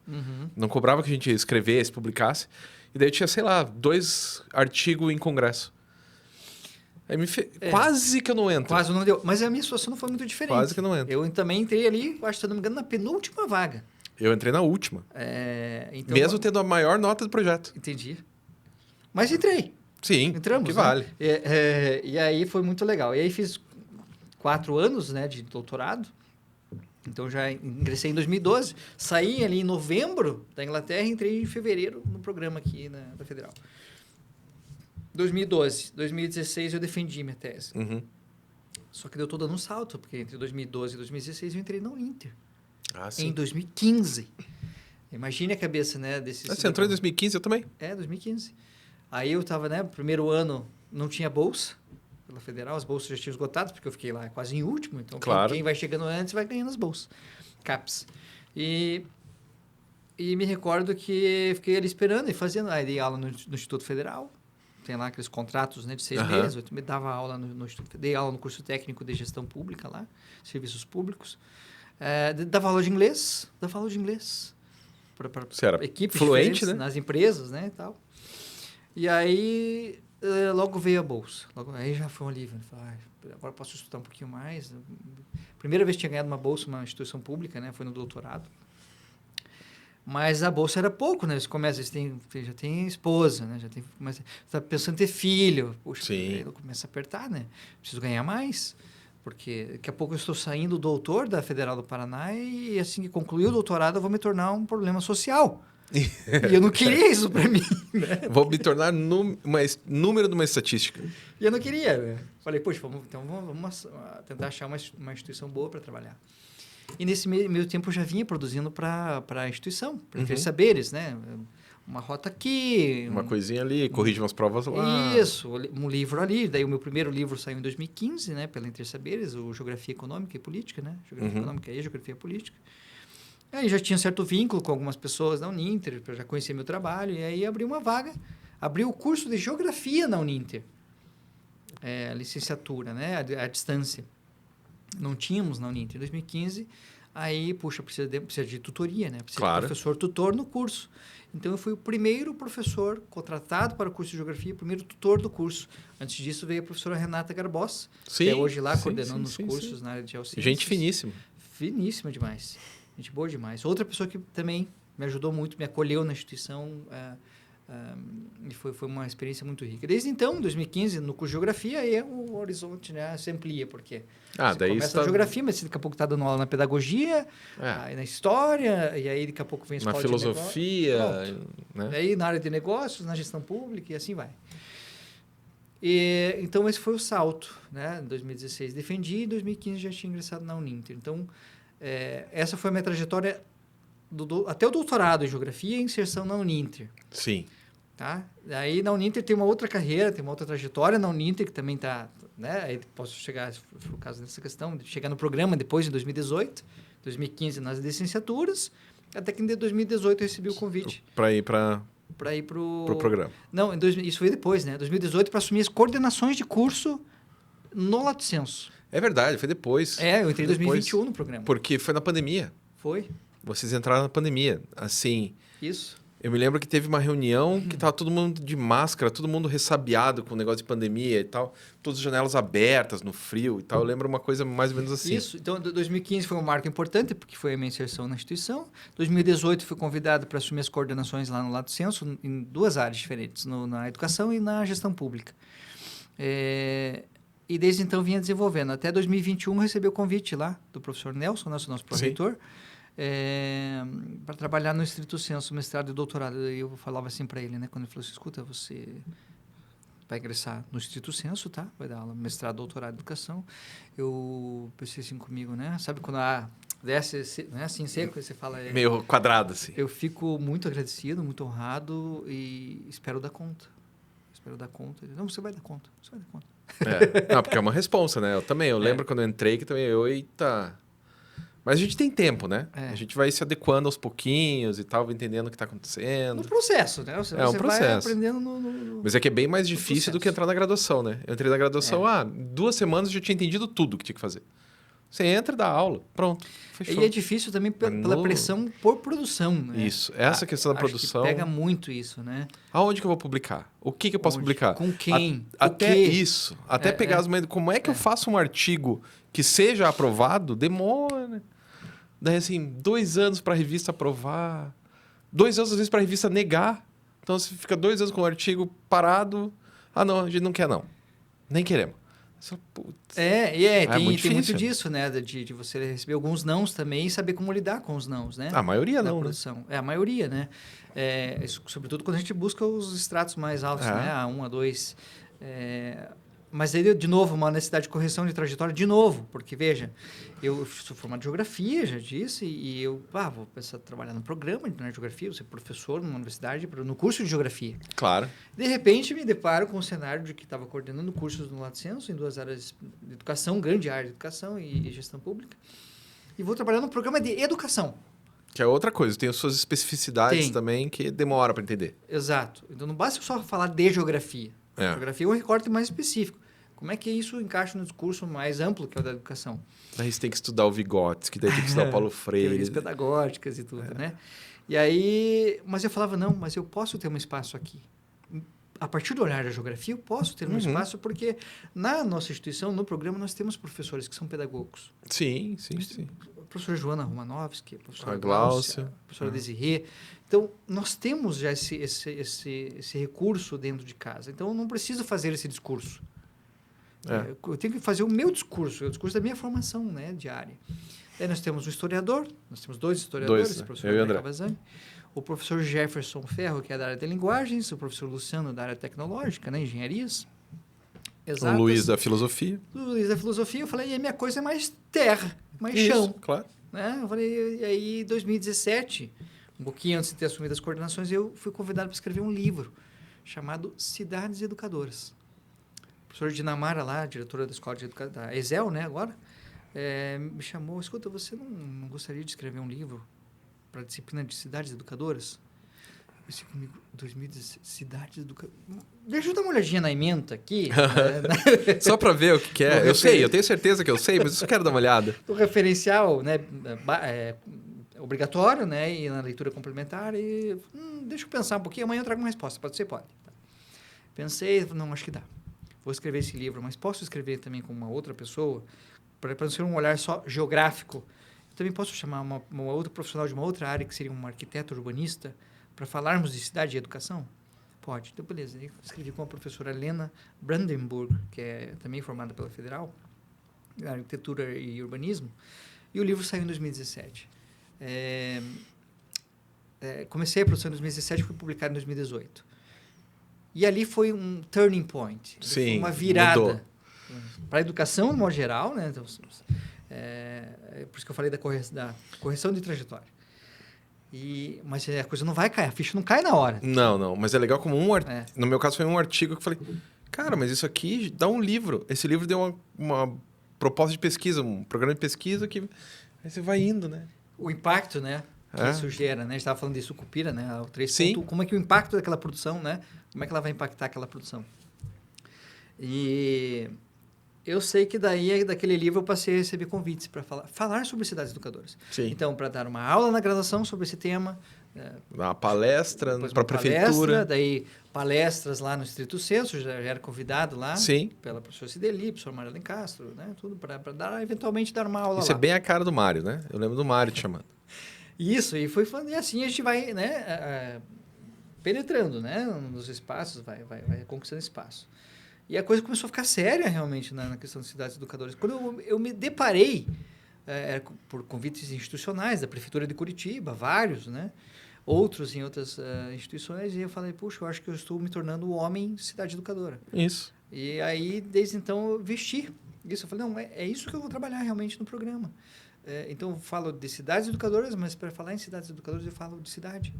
Não cobrava que a gente escrevesse, publicasse. E daí eu tinha, sei lá, 2 artigos em congresso. Aí quase que eu não entro. Quase não deu. Mas a minha situação não foi muito diferente. Quase que eu não entro. Eu também entrei ali, acho que, se não me engano, na penúltima vaga. Eu entrei na última. Então, mesmo tendo a maior nota do projeto. Entendi. Mas entrei. Sim, entramos, que vale. E aí foi muito legal. E aí fiz 4 anos, né, de doutorado. Então já ingressei em 2012. Saí ali em novembro da Inglaterra e entrei em fevereiro no programa aqui da Federal. 2012. 2016 eu defendi minha tese. Só que deu todo dando um salto, porque entre 2012 e 2016 eu entrei na Uninter. Sim. Em 2015. Imagine a cabeça, né, desses... Você entrou em 2015, eu também? 2015. Aí eu estava, né, primeiro ano não tinha bolsa pela Federal, as bolsas já tinham esgotado, porque eu fiquei lá quase em último, então claro. Quem vai chegando antes vai ganhando as bolsas, CAPES. E me recordo que fiquei ali esperando e fazendo, aí dei aula no Instituto Federal, tem lá aqueles contratos, né, de 6 meses, eu também dava aula no Instituto, dei aula no curso técnico de gestão pública lá, serviços públicos, dava aula de inglês para Você era equipes fluente, né? nas empresas, né, e tal. E aí Logo veio a bolsa. Aí já foi um alívio. Falei, agora posso estudar um pouquinho mais. Primeira vez que tinha ganhado uma bolsa, uma instituição pública, né? Foi no doutorado. Mas a bolsa era pouco, né? Você já tem esposa, né? Você está pensando em ter filho. Puxa, aí começa a apertar, né? Preciso ganhar mais. Porque daqui a pouco eu estou saindo doutor da Federal do Paraná e assim que concluir o doutorado eu vou me tornar um problema social. E eu não queria isso para mim, né? Vou me tornar número de uma estatística. E eu não queria, né? Falei, poxa, vamos tentar achar uma instituição boa para trabalhar. E nesse meio tempo eu já vinha produzindo para a instituição, para ter saberes, né? Uma rota aqui. Uma coisinha ali, corrige umas provas lá. Isso, um livro ali. Daí o meu primeiro livro saiu em 2015, né? Pela Inter Saberes, o Geografia Econômica e Política, né? Geografia Econômica e Geografia Política. Aí já tinha certo vínculo com algumas pessoas da Uninter, eu já conhecia meu trabalho, e aí abri uma vaga, abri o curso de Geografia na Uninter. Licenciatura, né? À distância. Não tínhamos na Uninter em 2015, aí, puxa, precisa de tutoria, né? Precisa de professor tutor no curso. Então, eu fui o primeiro professor contratado para o curso de Geografia, o primeiro tutor do curso. Antes disso, veio a professora Renata Garbós, que é hoje lá coordenando os cursos na área de geociências. Gente finíssima. Finíssima demais. Gente boa demais. Outra pessoa que também me ajudou muito, me acolheu na instituição, e foi uma experiência muito rica. Desde então, em 2015, no curso de Geografia, aí o horizonte, né, se amplia, porque você começa na Geografia, mas daqui a pouco está dando aula na Pedagogia, aí na História, e aí daqui a pouco vem a Escola na Filosofia, né? Aí na área de negócios, na Gestão Pública, e assim vai. Então, esse foi o salto, né? Em 2016 defendi, em 2015 já tinha ingressado na Uninter. Então, essa foi a minha trajetória até o doutorado em Geografia e inserção na Uninter. Sim. Tá? Aí na Uninter tem uma outra carreira, tem uma outra trajetória na Uninter que também está, né? Aí posso chegar, se for o caso dessa questão, de chegar no programa depois, em 2018, 2015 nas licenciaturas, até que em 2018 eu recebi o convite. Para ir para o programa. Não, isso foi depois, né? 2018 para assumir as coordenações de curso no Lato Sensu. É verdade, foi depois. Eu entrei em 2021 no programa. Porque foi na pandemia. Foi. Vocês entraram na pandemia. Assim. Isso. Eu me lembro que teve uma reunião que tava todo mundo de máscara, todo mundo ressabiado com o negócio de pandemia e tal. Todas as janelas abertas no frio e tal. Eu lembro uma coisa mais ou menos assim. Isso. Então, 2015 foi um marco importante, porque foi a minha inserção na instituição. 2018 fui convidado para assumir as coordenações lá no Lato Sensu, em duas áreas diferentes, na educação e na gestão pública. E desde então vinha desenvolvendo. Até 2021 recebi o convite lá do professor Nelson, nosso pró-reitor, para trabalhar no estrito sensu, mestrado e doutorado. E eu falava assim para ele, né? Quando ele falou assim, escuta, você vai ingressar no estrito sensu, tá? Vai dar aula, mestrado, doutorado, educação. Eu pensei assim comigo, né? Sabe quando desce, né? Assim, seco, você fala... meio quadrado, assim. Eu fico muito agradecido, muito honrado e espero dar conta. Não, você vai dar conta. Não, porque é uma responsa, né? Eu lembro quando eu entrei que também eita... Mas a gente tem tempo, né? A gente vai se adequando aos pouquinhos e tal, vai entendendo o que está acontecendo. No processo, né? Você um processo. Vai aprendendo no Mas é que é bem mais difícil do que entrar na graduação, né? Eu entrei na graduação, 2 semanas eu já tinha entendido tudo que tinha que fazer. Você entra e dá aula, pronto, fechou. E é difícil também pela pressão por produção, né? Isso, essa questão da produção... Que pega muito isso, né? Aonde que eu vou publicar? O que eu posso publicar? Com quem? Até isso. Até pegar as manhas... Como é que eu faço um artigo que seja aprovado? Demora, né? Daí, assim, 2 anos para a revista aprovar. 2 anos, às vezes, para a revista negar. Então, você fica 2 anos com o artigo parado. Ah, não, a gente não quer, não. Nem queremos. Tem muito disso, né? De você receber alguns nãos também e saber como lidar com os nãos, né? A maioria não, produção. A maioria, né? Sobretudo quando a gente busca os estratos mais altos, né? A1, A2. Mas aí, de novo, uma necessidade de correção de trajetória, de novo. Porque, veja, eu sou formado em Geografia, já disse, e eu vou pensar em trabalhar no programa de Geografia, vou ser professor numa universidade, no curso de Geografia. Claro. De repente, me deparo com o cenário de que estava coordenando cursos no Lato Sensu, em 2 áreas de educação, grande área de educação e gestão pública, e vou trabalhar no programa de educação. Que é outra coisa, tem as suas especificidades também que demora para entender. Exato. Então, não basta só falar de Geografia. Geografia é um recorte mais específico. Como é que isso encaixa no discurso mais amplo, que é o da educação? Daí você tem que estudar o Vygotsky, daí tem que estudar o Paulo Freire. Teorias pedagógicas e tudo, né? E aí... Mas eu falava, não, mas eu posso ter um espaço aqui. a partir do olhar da geografia, eu posso ter um espaço, porque na nossa instituição, no programa, nós temos professores que são pedagogos. Sim. A professora Joana Romanovski, a professora Glaucia, a professora Desirê. Então, nós temos já esse recurso dentro de casa. Então, eu não preciso fazer esse discurso. Eu tenho que fazer o meu discurso, o discurso da minha formação, né, diária. Daí nós temos um historiador, nós temos 2 historiadores, o professor André Cavazzani, o professor Jefferson Ferro, que é da área de linguagens, o professor Luciano, da área tecnológica, né, engenharias. Exatas. O Luiz da filosofia. O Luiz da filosofia, eu falei, e a minha coisa é mais terra, mais Isso, chão. Claro. Né? Eu falei, e aí em 2017, um pouquinho antes de ter assumido as coordenações, eu fui convidado para escrever um livro chamado Cidades Educadoras. A professora Dinamara lá, diretora da escola de educação, da ESEL, né, agora, me chamou, escuta, você não gostaria de escrever um livro para a disciplina de Cidades Educadoras? Eu disse comigo, 2017, Cidades Educadoras... Deixa eu dar uma olhadinha na ementa aqui. Só para ver o que é. Eu sei, eu tenho certeza que eu sei, mas eu quero dar uma olhada. O referencial, né, obrigatório, né, e na leitura complementar, e deixa eu pensar um pouquinho, amanhã eu trago uma resposta, pode ser? Pode. Pensei, não, acho que dá. Vou escrever esse livro, mas posso escrever também com uma outra pessoa, para não ser um olhar só geográfico. Eu também posso chamar uma outra profissional de uma outra área, que seria um arquiteto urbanista, para falarmos de cidade e educação? Pode. Então, beleza. Eu escrevi com a professora Helena Brandenburg, que é também formada pela Federal, em arquitetura e urbanismo, e o livro saiu em 2017. Comecei a produção em 2017 e foi publicado em 2018. E ali foi um turning point. Sim, foi uma virada para a educação, no modo geral, né? Então, por isso que eu falei da correção de trajetória. Mas a coisa não vai cair, a ficha não cai na hora. Não, mas é legal como no meu caso foi um artigo que eu falei, cara, mas isso aqui dá um livro. Esse livro deu uma proposta de pesquisa, um programa de pesquisa que aí você vai indo, né? O impacto, né? Que isso gera, né? A gente estava falando de Sucupira, né? O 3. Sim. Como é que o impacto daquela produção, né? Como é que ela vai impactar aquela produção? E eu sei que daquele livro, eu passei a receber convites para falar sobre cidades educadoras. Sim. Então, para dar uma aula na graduação sobre esse tema. Uma palestra para a prefeitura. Daí palestras lá no Distrito Centro, já era convidado lá. Sim. Pela professora Cideli, professor Marilene Castro, né? Tudo para eventualmente dar uma aula lá. Isso é bem a cara do Mário, né? Eu lembro do Mário te chamando. Isso, e assim a gente vai, né, penetrando, né, nos espaços, vai conquistando espaço. E a coisa começou a ficar séria realmente na questão das cidades educadoras. Quando eu me deparei por convites institucionais da Prefeitura de Curitiba, vários, né, outros em outras instituições, e eu falei, puxa, eu acho que eu estou me tornando o homem cidade educadora. Isso. E aí, desde então, eu vesti isso. Eu falei, não, é isso que eu vou trabalhar realmente no programa. Então, eu falo de cidades educadoras, mas para falar em cidades educadoras, eu falo de cidade.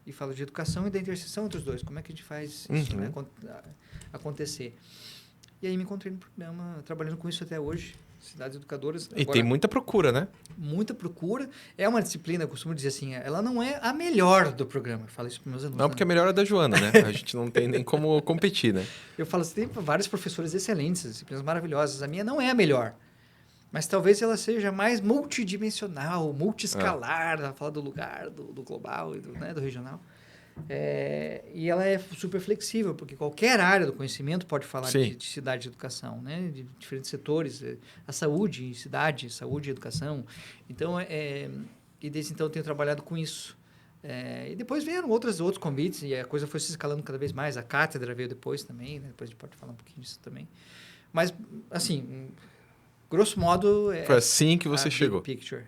E falo de educação e da interseção entre os dois. Como é que a gente faz isso, né, acontecer? E aí, me encontrei no programa, trabalhando com isso até hoje. Cidades educadoras. E agora, tem muita procura, né? Muita procura. É uma disciplina, eu costumo dizer assim, ela não é a melhor do programa. Eu falo isso para meus alunos. Não, porque a melhor é da Joana, né? A gente não tem nem como competir, né? Eu falo assim, tem vários professores excelentes, disciplinas maravilhosas. A minha não é a melhor. Mas talvez ela seja mais multidimensional, multiescalar, ela fala do lugar, do global e do regional. E ela é super flexível, porque qualquer área do conhecimento pode falar de cidade e educação, né? De diferentes setores, a saúde, cidade, saúde e educação. Então, e desde então eu tenho trabalhado com isso. E depois vieram outros convites, e a coisa foi se escalando cada vez mais. A cátedra veio depois também, né? Depois a gente pode falar um pouquinho disso também. Mas, assim, grosso modo... Foi assim que você chegou. Picture,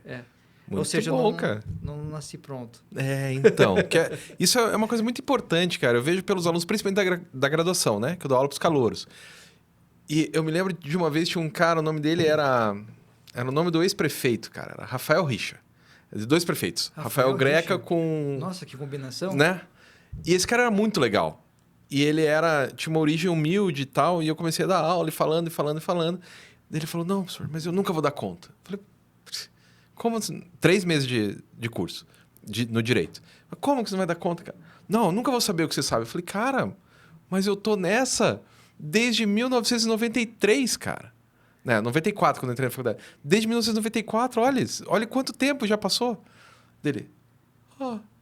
Muito ou seja, bom, cara. Não nasci pronto. Então. Isso é uma coisa muito importante, cara. Eu vejo pelos alunos, principalmente da graduação, né? Que eu dou aula para os calouros. E eu me lembro de uma vez, tinha um cara, o nome dele era o nome do ex-prefeito, cara. Era Rafael Richa. De 2 prefeitos. Rafael Greca com... Nossa, que combinação. Né? E esse cara era muito legal. E ele tinha uma origem humilde e tal. E eu comecei a dar aula e falando. Ele falou, não, professor, mas eu nunca vou dar conta. Eu falei, como assim? 3 meses de curso no direito. Como que você não vai dar conta, cara? Não, eu nunca vou saber o que você sabe. Eu falei, cara, mas eu tô nessa desde 1993, cara. 94, quando eu entrei na faculdade. Desde 1994, olha quanto tempo já passou. Dele,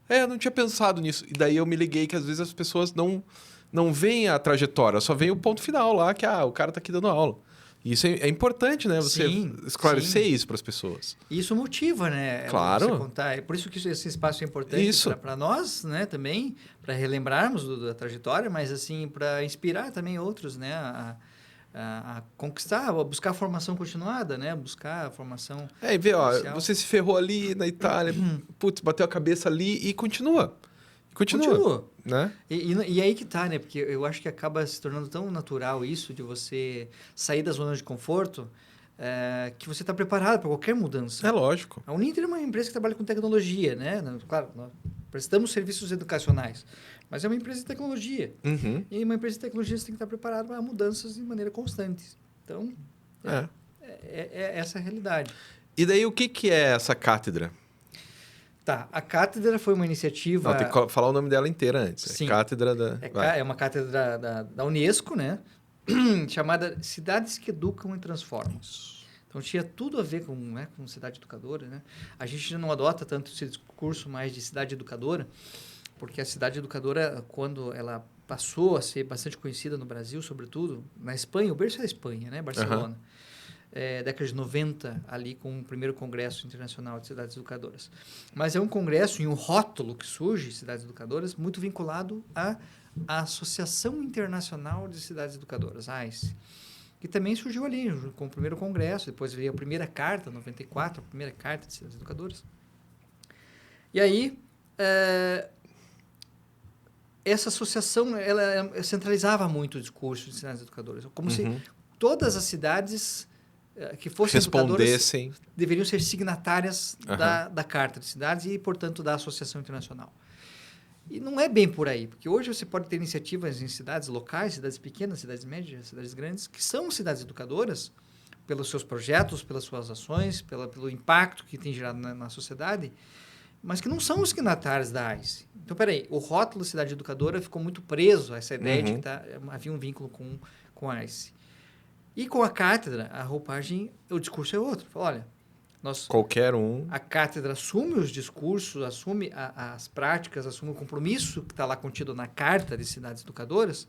eu não tinha pensado nisso. E daí eu me liguei que às vezes as pessoas não não vem a trajetória, só vem o ponto final lá, que o cara tá aqui dando aula. E isso é importante, né? Você esclarecer isso para as pessoas. Isso motiva, né? Claro. Você contar. É por isso que esse espaço é importante para nós, né? Também, para relembrarmos da trajetória, mas assim, para inspirar também outros, né? A conquistar, a buscar a formação continuada, né? Buscar a formação. E ver, você se ferrou ali na Itália, putz, bateu a cabeça ali e continua. Continua. Né? E aí que tá, né? Porque eu acho que acaba se tornando tão natural isso de você sair da zona de conforto que você está preparado para qualquer mudança. É lógico. A Uninter é uma empresa que trabalha com tecnologia, né? Claro, nós prestamos serviços educacionais, mas é uma empresa de tecnologia. Uhum. E uma empresa de tecnologia você tem que estar preparado para mudanças de maneira constante. Então, é essa a realidade. E daí, o que é essa cátedra? Tá, a cátedra foi uma iniciativa... Não, tem que falar o nome dela inteira antes. Sim. Cátedra da... É uma cátedra da Unesco, né? Chamada Cidades que Educam e Transformam. Então, tinha tudo a ver com cidade educadora, né? A gente não adota tanto esse discurso mais de cidade educadora, porque a cidade educadora, quando ela passou a ser bastante conhecida no Brasil, sobretudo, na Espanha, o berço é a Espanha, né? Barcelona. Uhum. Década de 90, ali com o primeiro Congresso Internacional de Cidades Educadoras. Mas é um congresso e um rótulo que surge, Cidades Educadoras, muito vinculado à Associação Internacional de Cidades Educadoras, a AICE, que também surgiu ali com o primeiro congresso, depois veio a primeira carta, 94, a primeira carta de Cidades Educadoras. E aí, essa associação, ela centralizava muito o discurso de cidades educadoras, como se todas as cidades que fossem educadoras deveriam ser signatárias da Carta de Cidades e, portanto, da Associação Internacional. E não é bem por aí, porque hoje você pode ter iniciativas em cidades locais, cidades pequenas, cidades médias, cidades grandes, que são cidades educadoras pelos seus projetos, pelas suas ações, pelo impacto que tem gerado na sociedade, mas que não são os signatários da AICE. Então, peraí, o rótulo cidade educadora ficou muito preso a essa ideia de que havia um vínculo com a AICE. E com a cátedra, a roupagem, o discurso é outro. Fala, olha, qualquer um. A cátedra assume os discursos, assume as práticas, assume o compromisso que está lá contido na Carta de Cidades Educadoras,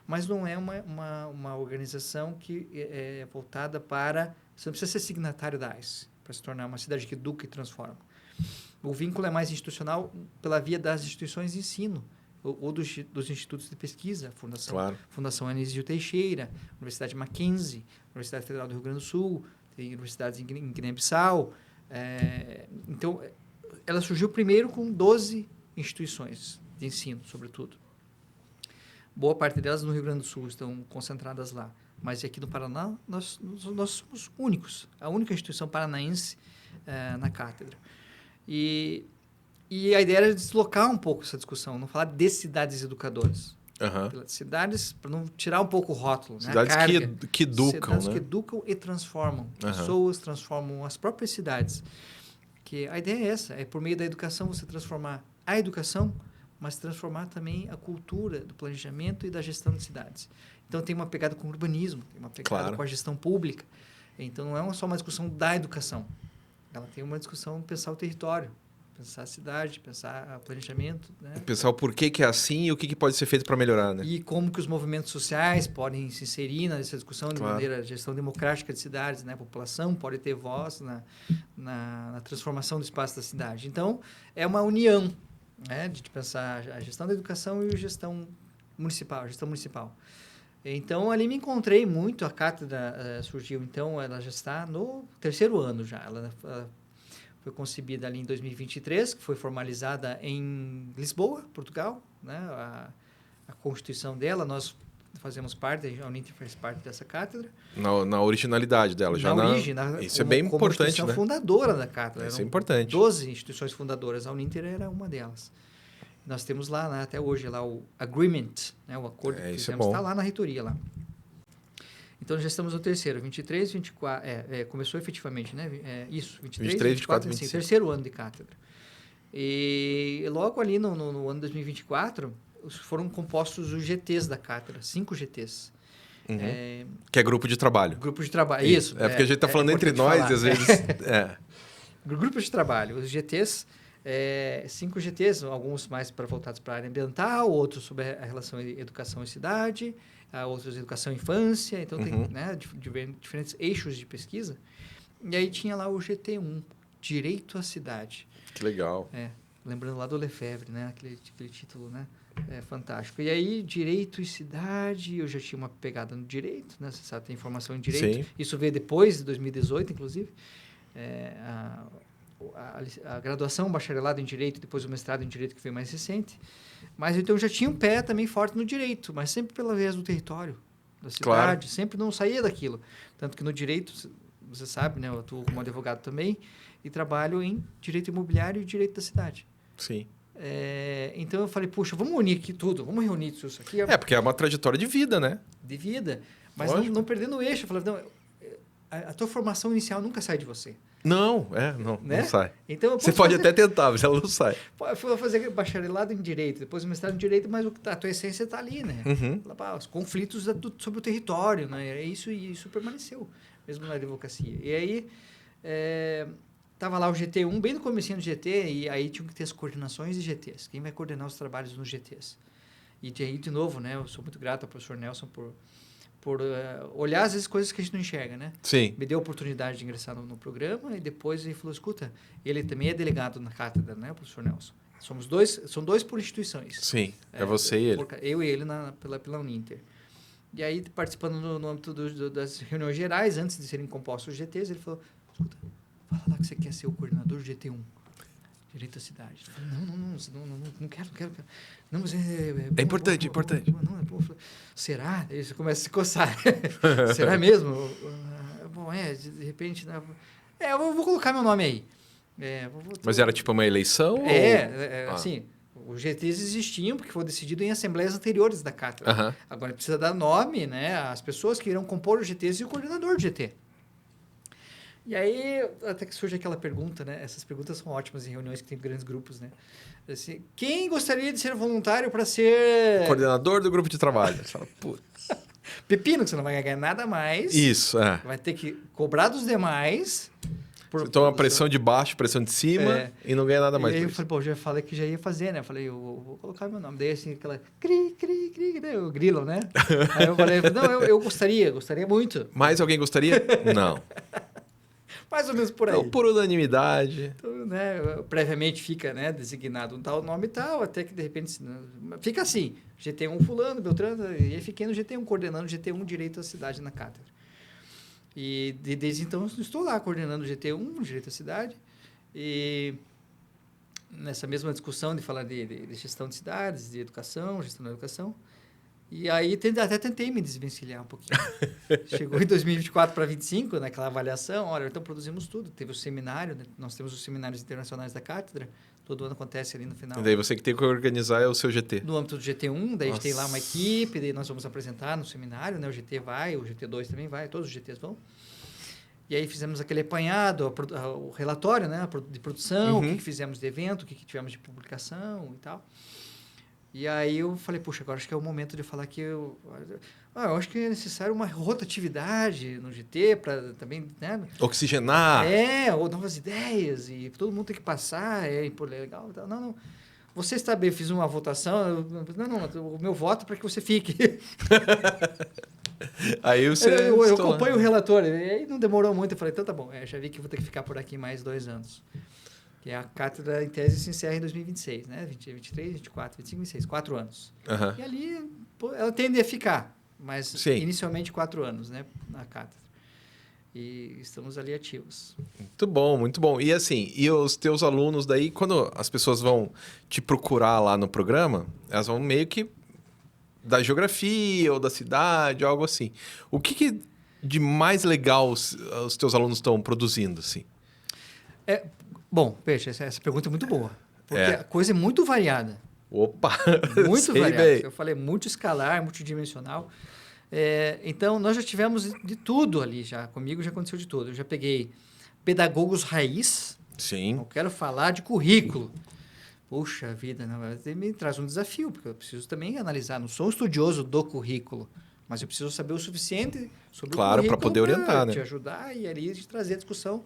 mas não é uma organização que é voltada para... Você não precisa ser signatário da AICE para se tornar uma cidade que educa e transforma. O vínculo é mais institucional pela via das instituições de ensino, ou dos institutos de pesquisa, Fundação Anísio Teixeira, Universidade Mackenzie, Universidade Federal do Rio Grande do Sul, tem universidades em Guiné-Bissau. Então, ela surgiu primeiro com 12 instituições de ensino, sobretudo. Boa parte delas no Rio Grande do Sul estão concentradas lá. Mas aqui no Paraná, nós somos únicos, a única instituição paranaense na cátedra. E a ideia era deslocar um pouco essa discussão, não falar de cidades educadoras. Cidades, para não tirar um pouco o rótulo. Cidades, né? que educam. Cidades, né? Que educam e transformam. Pessoas transformam as próprias cidades. Que a ideia é essa, é por meio da educação você transformar a educação, mas transformar também a cultura do planejamento e da gestão de cidades. Então tem uma pegada com o urbanismo, tem uma pegada com a gestão pública. Então não é só uma discussão da educação, ela tem uma discussão de pensar o território, pensar a cidade, pensar o planejamento. Né? Pensar o porquê que é assim e o que pode ser feito para melhorar. Né? E como que os movimentos sociais podem se inserir nessa discussão de maneira de gestão democrática de cidades. Né? A população pode ter voz na transformação do espaço da cidade. Então, é uma união, né? De pensar a gestão da educação e a gestão municipal. Então, ali me encontrei muito. A cátedra surgiu, então, ela já está no 3º ano já. Ela foi concebida ali em 2023, que foi formalizada em Lisboa, Portugal, né? A constituição dela, nós fazemos parte, a Uninter faz parte dessa cátedra. Na originalidade dela, já na origem. Isso é bem importante, né? Instituição fundadora da cátedra. Isso é importante. 12 instituições fundadoras, a Uninter era uma delas. Nós temos lá, né, até hoje, lá o agreement, né, o acordo que fizemos, está lá na reitoria. Lá. Então, já estamos no 3º, 23, 24... começou efetivamente, né? 23, 24, 25. 3º ano de cátedra. E logo ali no ano 2024, foram compostos os GTs da cátedra, 5 GTs. Que é grupo de trabalho. Grupo de trabalho, isso. Porque a gente está falando entre nós e às vezes... Grupos de trabalho. Os GTs 5 GTs, alguns mais voltados para a área ambiental, outros sobre a relação educação e cidade, outros educação e infância. Então, tem né, diferentes eixos de pesquisa. E aí tinha lá o GT1, Direito à Cidade. Que legal. Lembrando lá do Lefebvre, né? Aquele título, né? Fantástico. E aí, Direito e Cidade, eu já tinha uma pegada no direito, né? Você sabe, tem formação em direito. Sim. Isso veio depois, de 2018, inclusive. A graduação, o bacharelado em direito, depois o mestrado em direito, que foi mais recente. Mas então eu já tinha um pé também forte no direito, mas sempre pela vez do território, da cidade, claro. Sempre não saía daquilo. Tanto que no direito, você sabe, né? Eu atuo como advogado também e trabalho em direito imobiliário e direito da cidade. Sim. Então eu falei, puxa, vamos unir aqui tudo, vamos reunir tudo isso aqui. Porque é uma trajetória de vida, né? De vida, mas não perdendo o eixo. Eu falei, não, a tua formação inicial nunca sai de você. Não sai. Então, você pode até tentar, mas ela não sai. Eu fui fazer bacharelado em Direito, depois o mestrado em Direito, mas a tua essência está ali, né? Os conflitos sobre o território, né? Isso permaneceu, mesmo na advocacia. E aí, estava lá o GT1, bem no comecinho do GT, e aí tinha que ter as coordenações de GTs. Quem vai coordenar os trabalhos nos GTs? E aí, de novo, né? Eu sou muito grato ao professor Nelson por olhar, às vezes, coisas que a gente não enxerga, né? Sim. Me deu a oportunidade de ingressar no programa e depois ele falou, escuta, ele também é delegado na cátedra, né, o professor Nelson? São dois por instituições. Sim, você e ele. Eu e ele pela Uninter. E aí, participando no âmbito das reuniões gerais, antes de serem compostos os GTs, ele falou, escuta, fala lá que você quer ser o coordenador do GT1. Direito à cidade. Eu falei, não quero. Não, mas é importante. Será? Aí você começa a se coçar. Será mesmo? Bom, de repente... eu vou colocar meu nome aí. Mas era tipo uma eleição? Assim, os GTs existiam porque foi decidido em assembleias anteriores da cátedra. Agora precisa dar nome, né, às pessoas que irão compor os GTs e o coordenador do GT. E aí, até que surge aquela pergunta, né? Essas perguntas são ótimas em reuniões que tem grandes grupos, né? Assim, quem gostaria de ser voluntário para ser... coordenador do grupo de trabalho. Você fala, putz. Pepino, que você não vai ganhar nada mais. Isso, Vai ter que cobrar dos demais. Você toma pressão de baixo, pressão de cima e não ganha nada mais. E aí eu falei, já falei que já ia fazer, né? Eu falei, eu vou colocar meu nome. Daí assim, aquela cri, né? O grilo, né? Aí eu falei, não, eu gostaria muito. Mais alguém gostaria? Não. Mais ou menos por aí. Então, por unanimidade. Então, né, previamente fica, né, designado um tal nome e tal, até que de repente fica assim, GT1 fulano, Beltrano, e aí fiquei no GT1, coordenando GT1 Direito à Cidade na cátedra. E desde então estou lá coordenando GT1, Direito à Cidade, e nessa mesma discussão de falar de gestão de cidades, de educação, gestão da educação. E aí até tentei me desvencilhar um pouquinho. Chegou em 2024 para 2025, naquela avaliação, olha, então produzimos tudo. Teve o seminário, né? Nós temos os seminários internacionais da cátedra, todo ano acontece ali no final. E daí você que tem que organizar o seu GT. No âmbito do GT1, daí a gente tem lá uma equipe, daí nós vamos apresentar no seminário, né? O GT vai, o GT2 também vai, todos os GTs vão. E aí fizemos aquele apanhado, o relatório, né? De produção, o que fizemos de evento, o que tivemos de publicação e tal. E aí eu falei, puxa, agora acho que é o momento de falar que eu acho que é necessário uma rotatividade no GT para também, né? Oxigenar. Ou novas ideias, e todo mundo tem que passar, legal. Não. Você está bem, eu fiz uma votação, o meu voto é para que você fique. Aí você... Eu acompanho o relator, e aí não demorou muito, eu falei, então tá bom, já vi que vou ter que ficar por aqui mais 2 anos. Que a cátedra, em tese, se encerra em 2026, né? 23, 24, 25, 26, 4 anos. E ali, ela tende a ficar, mas inicialmente 4 anos, né? Na cátedra. E estamos ali ativos. Muito bom, muito bom. E assim, e os teus alunos daí, quando as pessoas vão te procurar lá no programa, elas vão meio que da geografia ou da cidade, algo assim. O que de mais legal os teus alunos estão produzindo, assim? Bom, Peixe, essa pergunta é muito boa. Porque a coisa é muito variada. Opa! Muito variada. Eu falei multiescalar, multidimensional. Então, nós já tivemos de tudo ali já. Comigo já aconteceu de tudo. Eu já peguei pedagogos raiz. Sim. Eu quero falar de currículo. Puxa vida, me traz um desafio, porque eu preciso também analisar. Não sou um estudioso do currículo, mas eu preciso saber o suficiente sobre o currículo. Claro, para poder orientar, né? Te ajudar e ali te trazer a discussão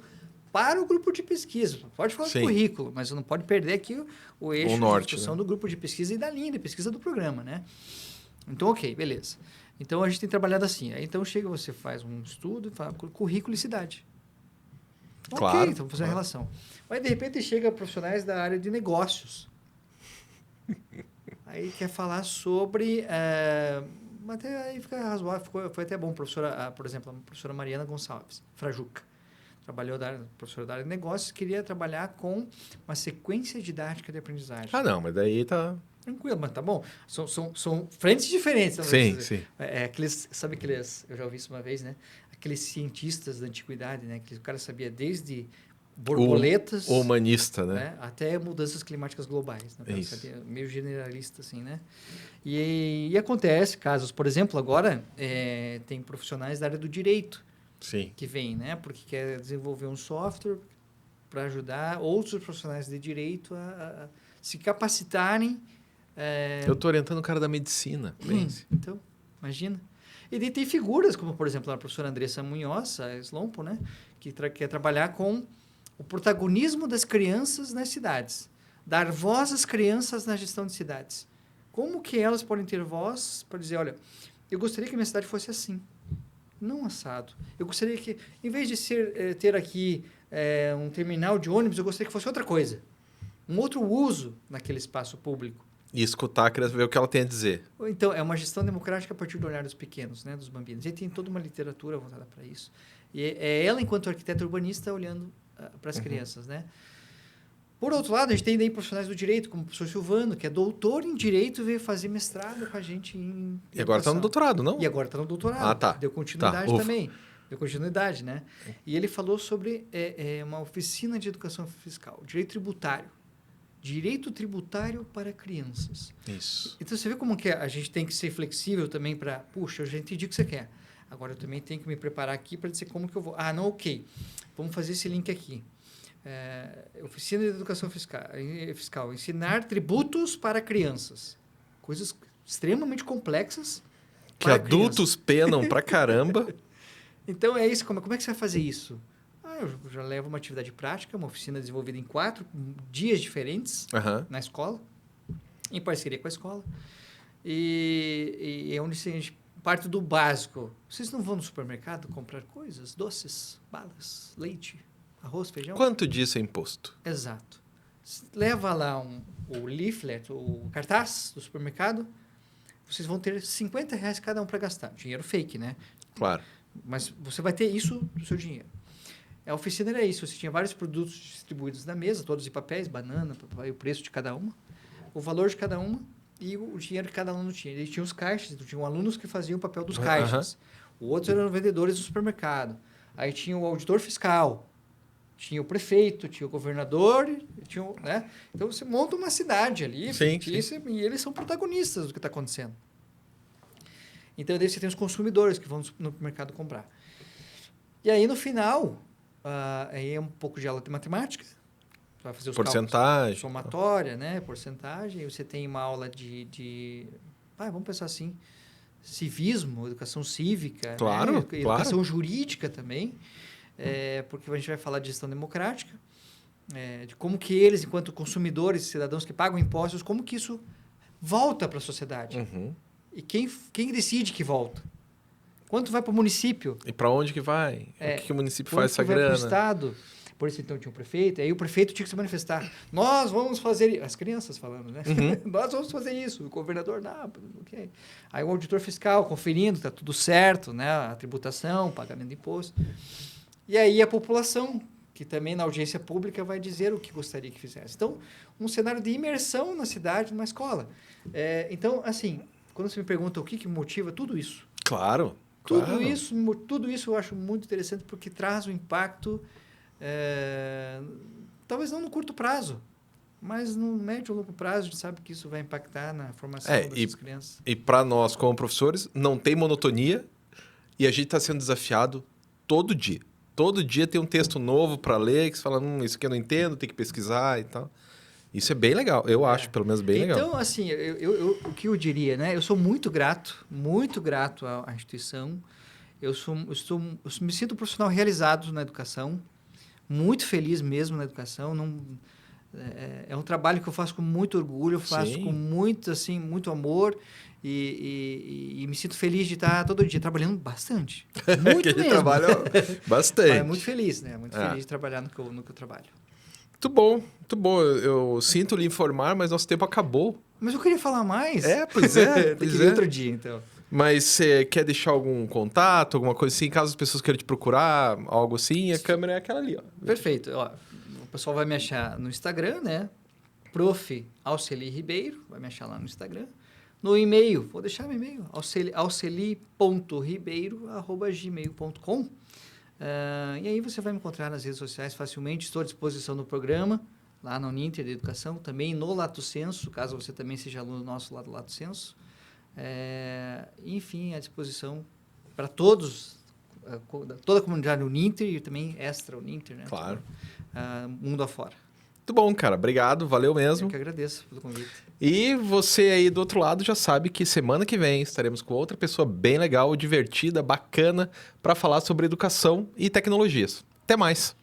para o grupo de pesquisa. Pode falar Sim. do currículo, mas não pode perder aqui o eixo O norte, de discussão, né? do grupo de pesquisa e da linha de pesquisa do programa, né? Então, ok, beleza. Então, a gente tem trabalhado assim. Aí, então, chega, você faz um estudo e fala currículo e cidade. Claro, Ok, então vamos fazer a claro. relação. Mas, de repente, chega profissionais da área de negócios. Aí quer falar sobre... até aí fica razoável, foi até bom. Por exemplo, a professora Mariana Gonçalves, Frajuca. Professora da área de negócios, queria trabalhar com uma sequência didática de aprendizagem. Ah, não, mas daí tá... Tranquilo, mas tá bom. São frentes diferentes. Sim, sim. Sabe aqueles... Eu já ouvi isso uma vez, né? Aqueles cientistas da antiguidade, né? Que o cara sabia desde borboletas... O humanista, né? Né? Até mudanças climáticas globais. Né? Isso. Sabia, meio generalista, assim, né? E acontece casos... Por exemplo, agora tem profissionais da área do direito Sim. que vêm, né? Porque quer desenvolver um software para ajudar outros profissionais de direito a se capacitarem. Eu tô orientando o cara da medicina. Pense. Então, imagina. E daí tem figuras, como, por exemplo, a professora Andressa Munhoz, a Slompo, né? Que quer trabalhar com o protagonismo das crianças nas cidades. Dar voz às crianças na gestão de cidades. Como que elas podem ter voz para dizer, olha, eu gostaria que a minha cidade fosse assim, não assado. Eu gostaria que, em vez de ter aqui um terminal de ônibus, eu gostaria que fosse outra coisa. Um outro uso naquele espaço público. E escutar a criança, ver o que ela tem a dizer. Então, é uma gestão democrática a partir do olhar dos pequenos, né, dos bambinos. E tem toda uma literatura voltada para isso. E é ela, enquanto arquiteta urbanista, olhando para as crianças, né? Por outro lado, a gente tem daí profissionais do direito, como o professor Silvano, que é doutor em direito, veio fazer mestrado com a gente em E agora tá no doutorado, não? E agora está no doutorado. Ah, tá. Deu continuidade Tá, também. Deu continuidade, né? E ele falou sobre uma oficina de educação fiscal, direito tributário. Direito tributário para crianças. Isso. Então, você vê como que a gente tem que ser flexível também para... Puxa, eu já entendi o que você quer. Agora, eu também tenho que me preparar aqui para dizer como que eu vou... Ah, não, ok. Vamos fazer esse link aqui. Oficina de educação fiscal. Ensinar tributos para crianças. Coisas extremamente complexas. Que adultos penam pra caramba. Então, é isso. Como é que você vai fazer isso? Eu já levo uma atividade prática, uma oficina desenvolvida em 4 dias diferentes na escola, em parceria com a escola. E é onde a gente parte do básico. Vocês não vão no supermercado comprar coisas? Doces, balas, leite, arroz, feijão? Quanto disso é imposto? Exato. Leva lá o leaflet, o cartaz do supermercado, vocês vão ter R$50 cada um para gastar. Dinheiro fake, né? Claro. Mas você vai ter isso do seu dinheiro. A oficina era isso, você tinha vários produtos distribuídos na mesa, todos em papéis, banana, o preço de cada uma, o valor de cada uma e o dinheiro que cada aluno tinha. E tinha os caixas, tinham alunos que faziam o papel dos caixas, outros eram vendedores do supermercado, aí tinha o auditor fiscal, tinha o prefeito, tinha o governador, né? Então você monta uma cidade ali, fictícia, e eles são protagonistas do que está acontecendo. Então daí você tem os consumidores que vão no mercado comprar. E aí no final... aí é um pouco de aula de matemática, vai fazer os porcentagem, cálculos, somatória, né, porcentagem, e você tem uma aula vamos pensar assim, civismo, educação cívica, claro, né? Claro. Educação jurídica também, porque a gente vai falar de gestão democrática, de como que eles, enquanto consumidores, cidadãos que pagam impostos, como que isso volta para a sociedade. E quem decide que volta? Quanto vai para o município? E para onde que vai? O que o município faz essa grana? Quanto vai para o estado? Por isso, então, tinha um prefeito. Aí o prefeito tinha que se manifestar. Nós vamos fazer... As crianças falando, né? Nós vamos fazer isso. O governador, não, ok. Aí o auditor fiscal conferindo, está tudo certo, né? A tributação, pagamento de imposto. E aí a população, que também na audiência pública vai dizer o que gostaria que fizesse. Então, um cenário de imersão na cidade, numa escola. Então, assim, quando você me pergunta o que motiva tudo isso... Claro. Tudo isso eu acho muito interessante porque traz um impacto, talvez não no curto prazo, mas no médio ou longo prazo a gente sabe que isso vai impactar na formação dessas crianças. E para nós, como professores, não tem monotonia e a gente está sendo desafiado todo dia. Todo dia tem um texto novo para ler que você fala, isso aqui eu não entendo, tem que pesquisar e tal. Isso é bem legal, eu acho, pelo menos bem legal. Então, assim, o que eu diria, né? Eu sou muito grato à instituição. Eu me sinto um profissional realizado na educação, muito feliz mesmo na educação. É um trabalho que eu faço com muito orgulho, eu faço Sim. com muito, assim, muito amor e me sinto feliz de estar todo dia trabalhando bastante. Muito Que a gente mesmo. trabalha bastante. É muito feliz, né? Muito É. feliz de trabalhar no que eu trabalho. Muito bom, muito bom. Eu sinto lhe informar, mas nosso tempo acabou. Mas eu queria falar mais. Pois é. Tem que vir outro dia, então. Mas você quer deixar algum contato, alguma coisa assim, caso as pessoas queiram te procurar, algo assim, a câmera é aquela ali, ó. Perfeito. Ó, o pessoal vai me achar no Instagram, né? Prof. Alceli Ribeiro, vai me achar lá no Instagram. No e-mail, vou deixar meu e-mail, alceli.ribeiro@gmail.com. E aí você vai me encontrar nas redes sociais facilmente. Estou à disposição no programa, lá na Uninter de Educação, também no Lato Senso, caso você também seja aluno nosso lá do Lato Senso. Enfim, à disposição para todos, toda a comunidade Uninter e também extra Uninter, né? Claro. Mundo afora. Muito bom, cara. Obrigado, valeu mesmo. Eu que agradeço pelo convite. E você aí do outro lado já sabe que semana que vem estaremos com outra pessoa bem legal, divertida, bacana, para falar sobre educação e tecnologias. Até mais!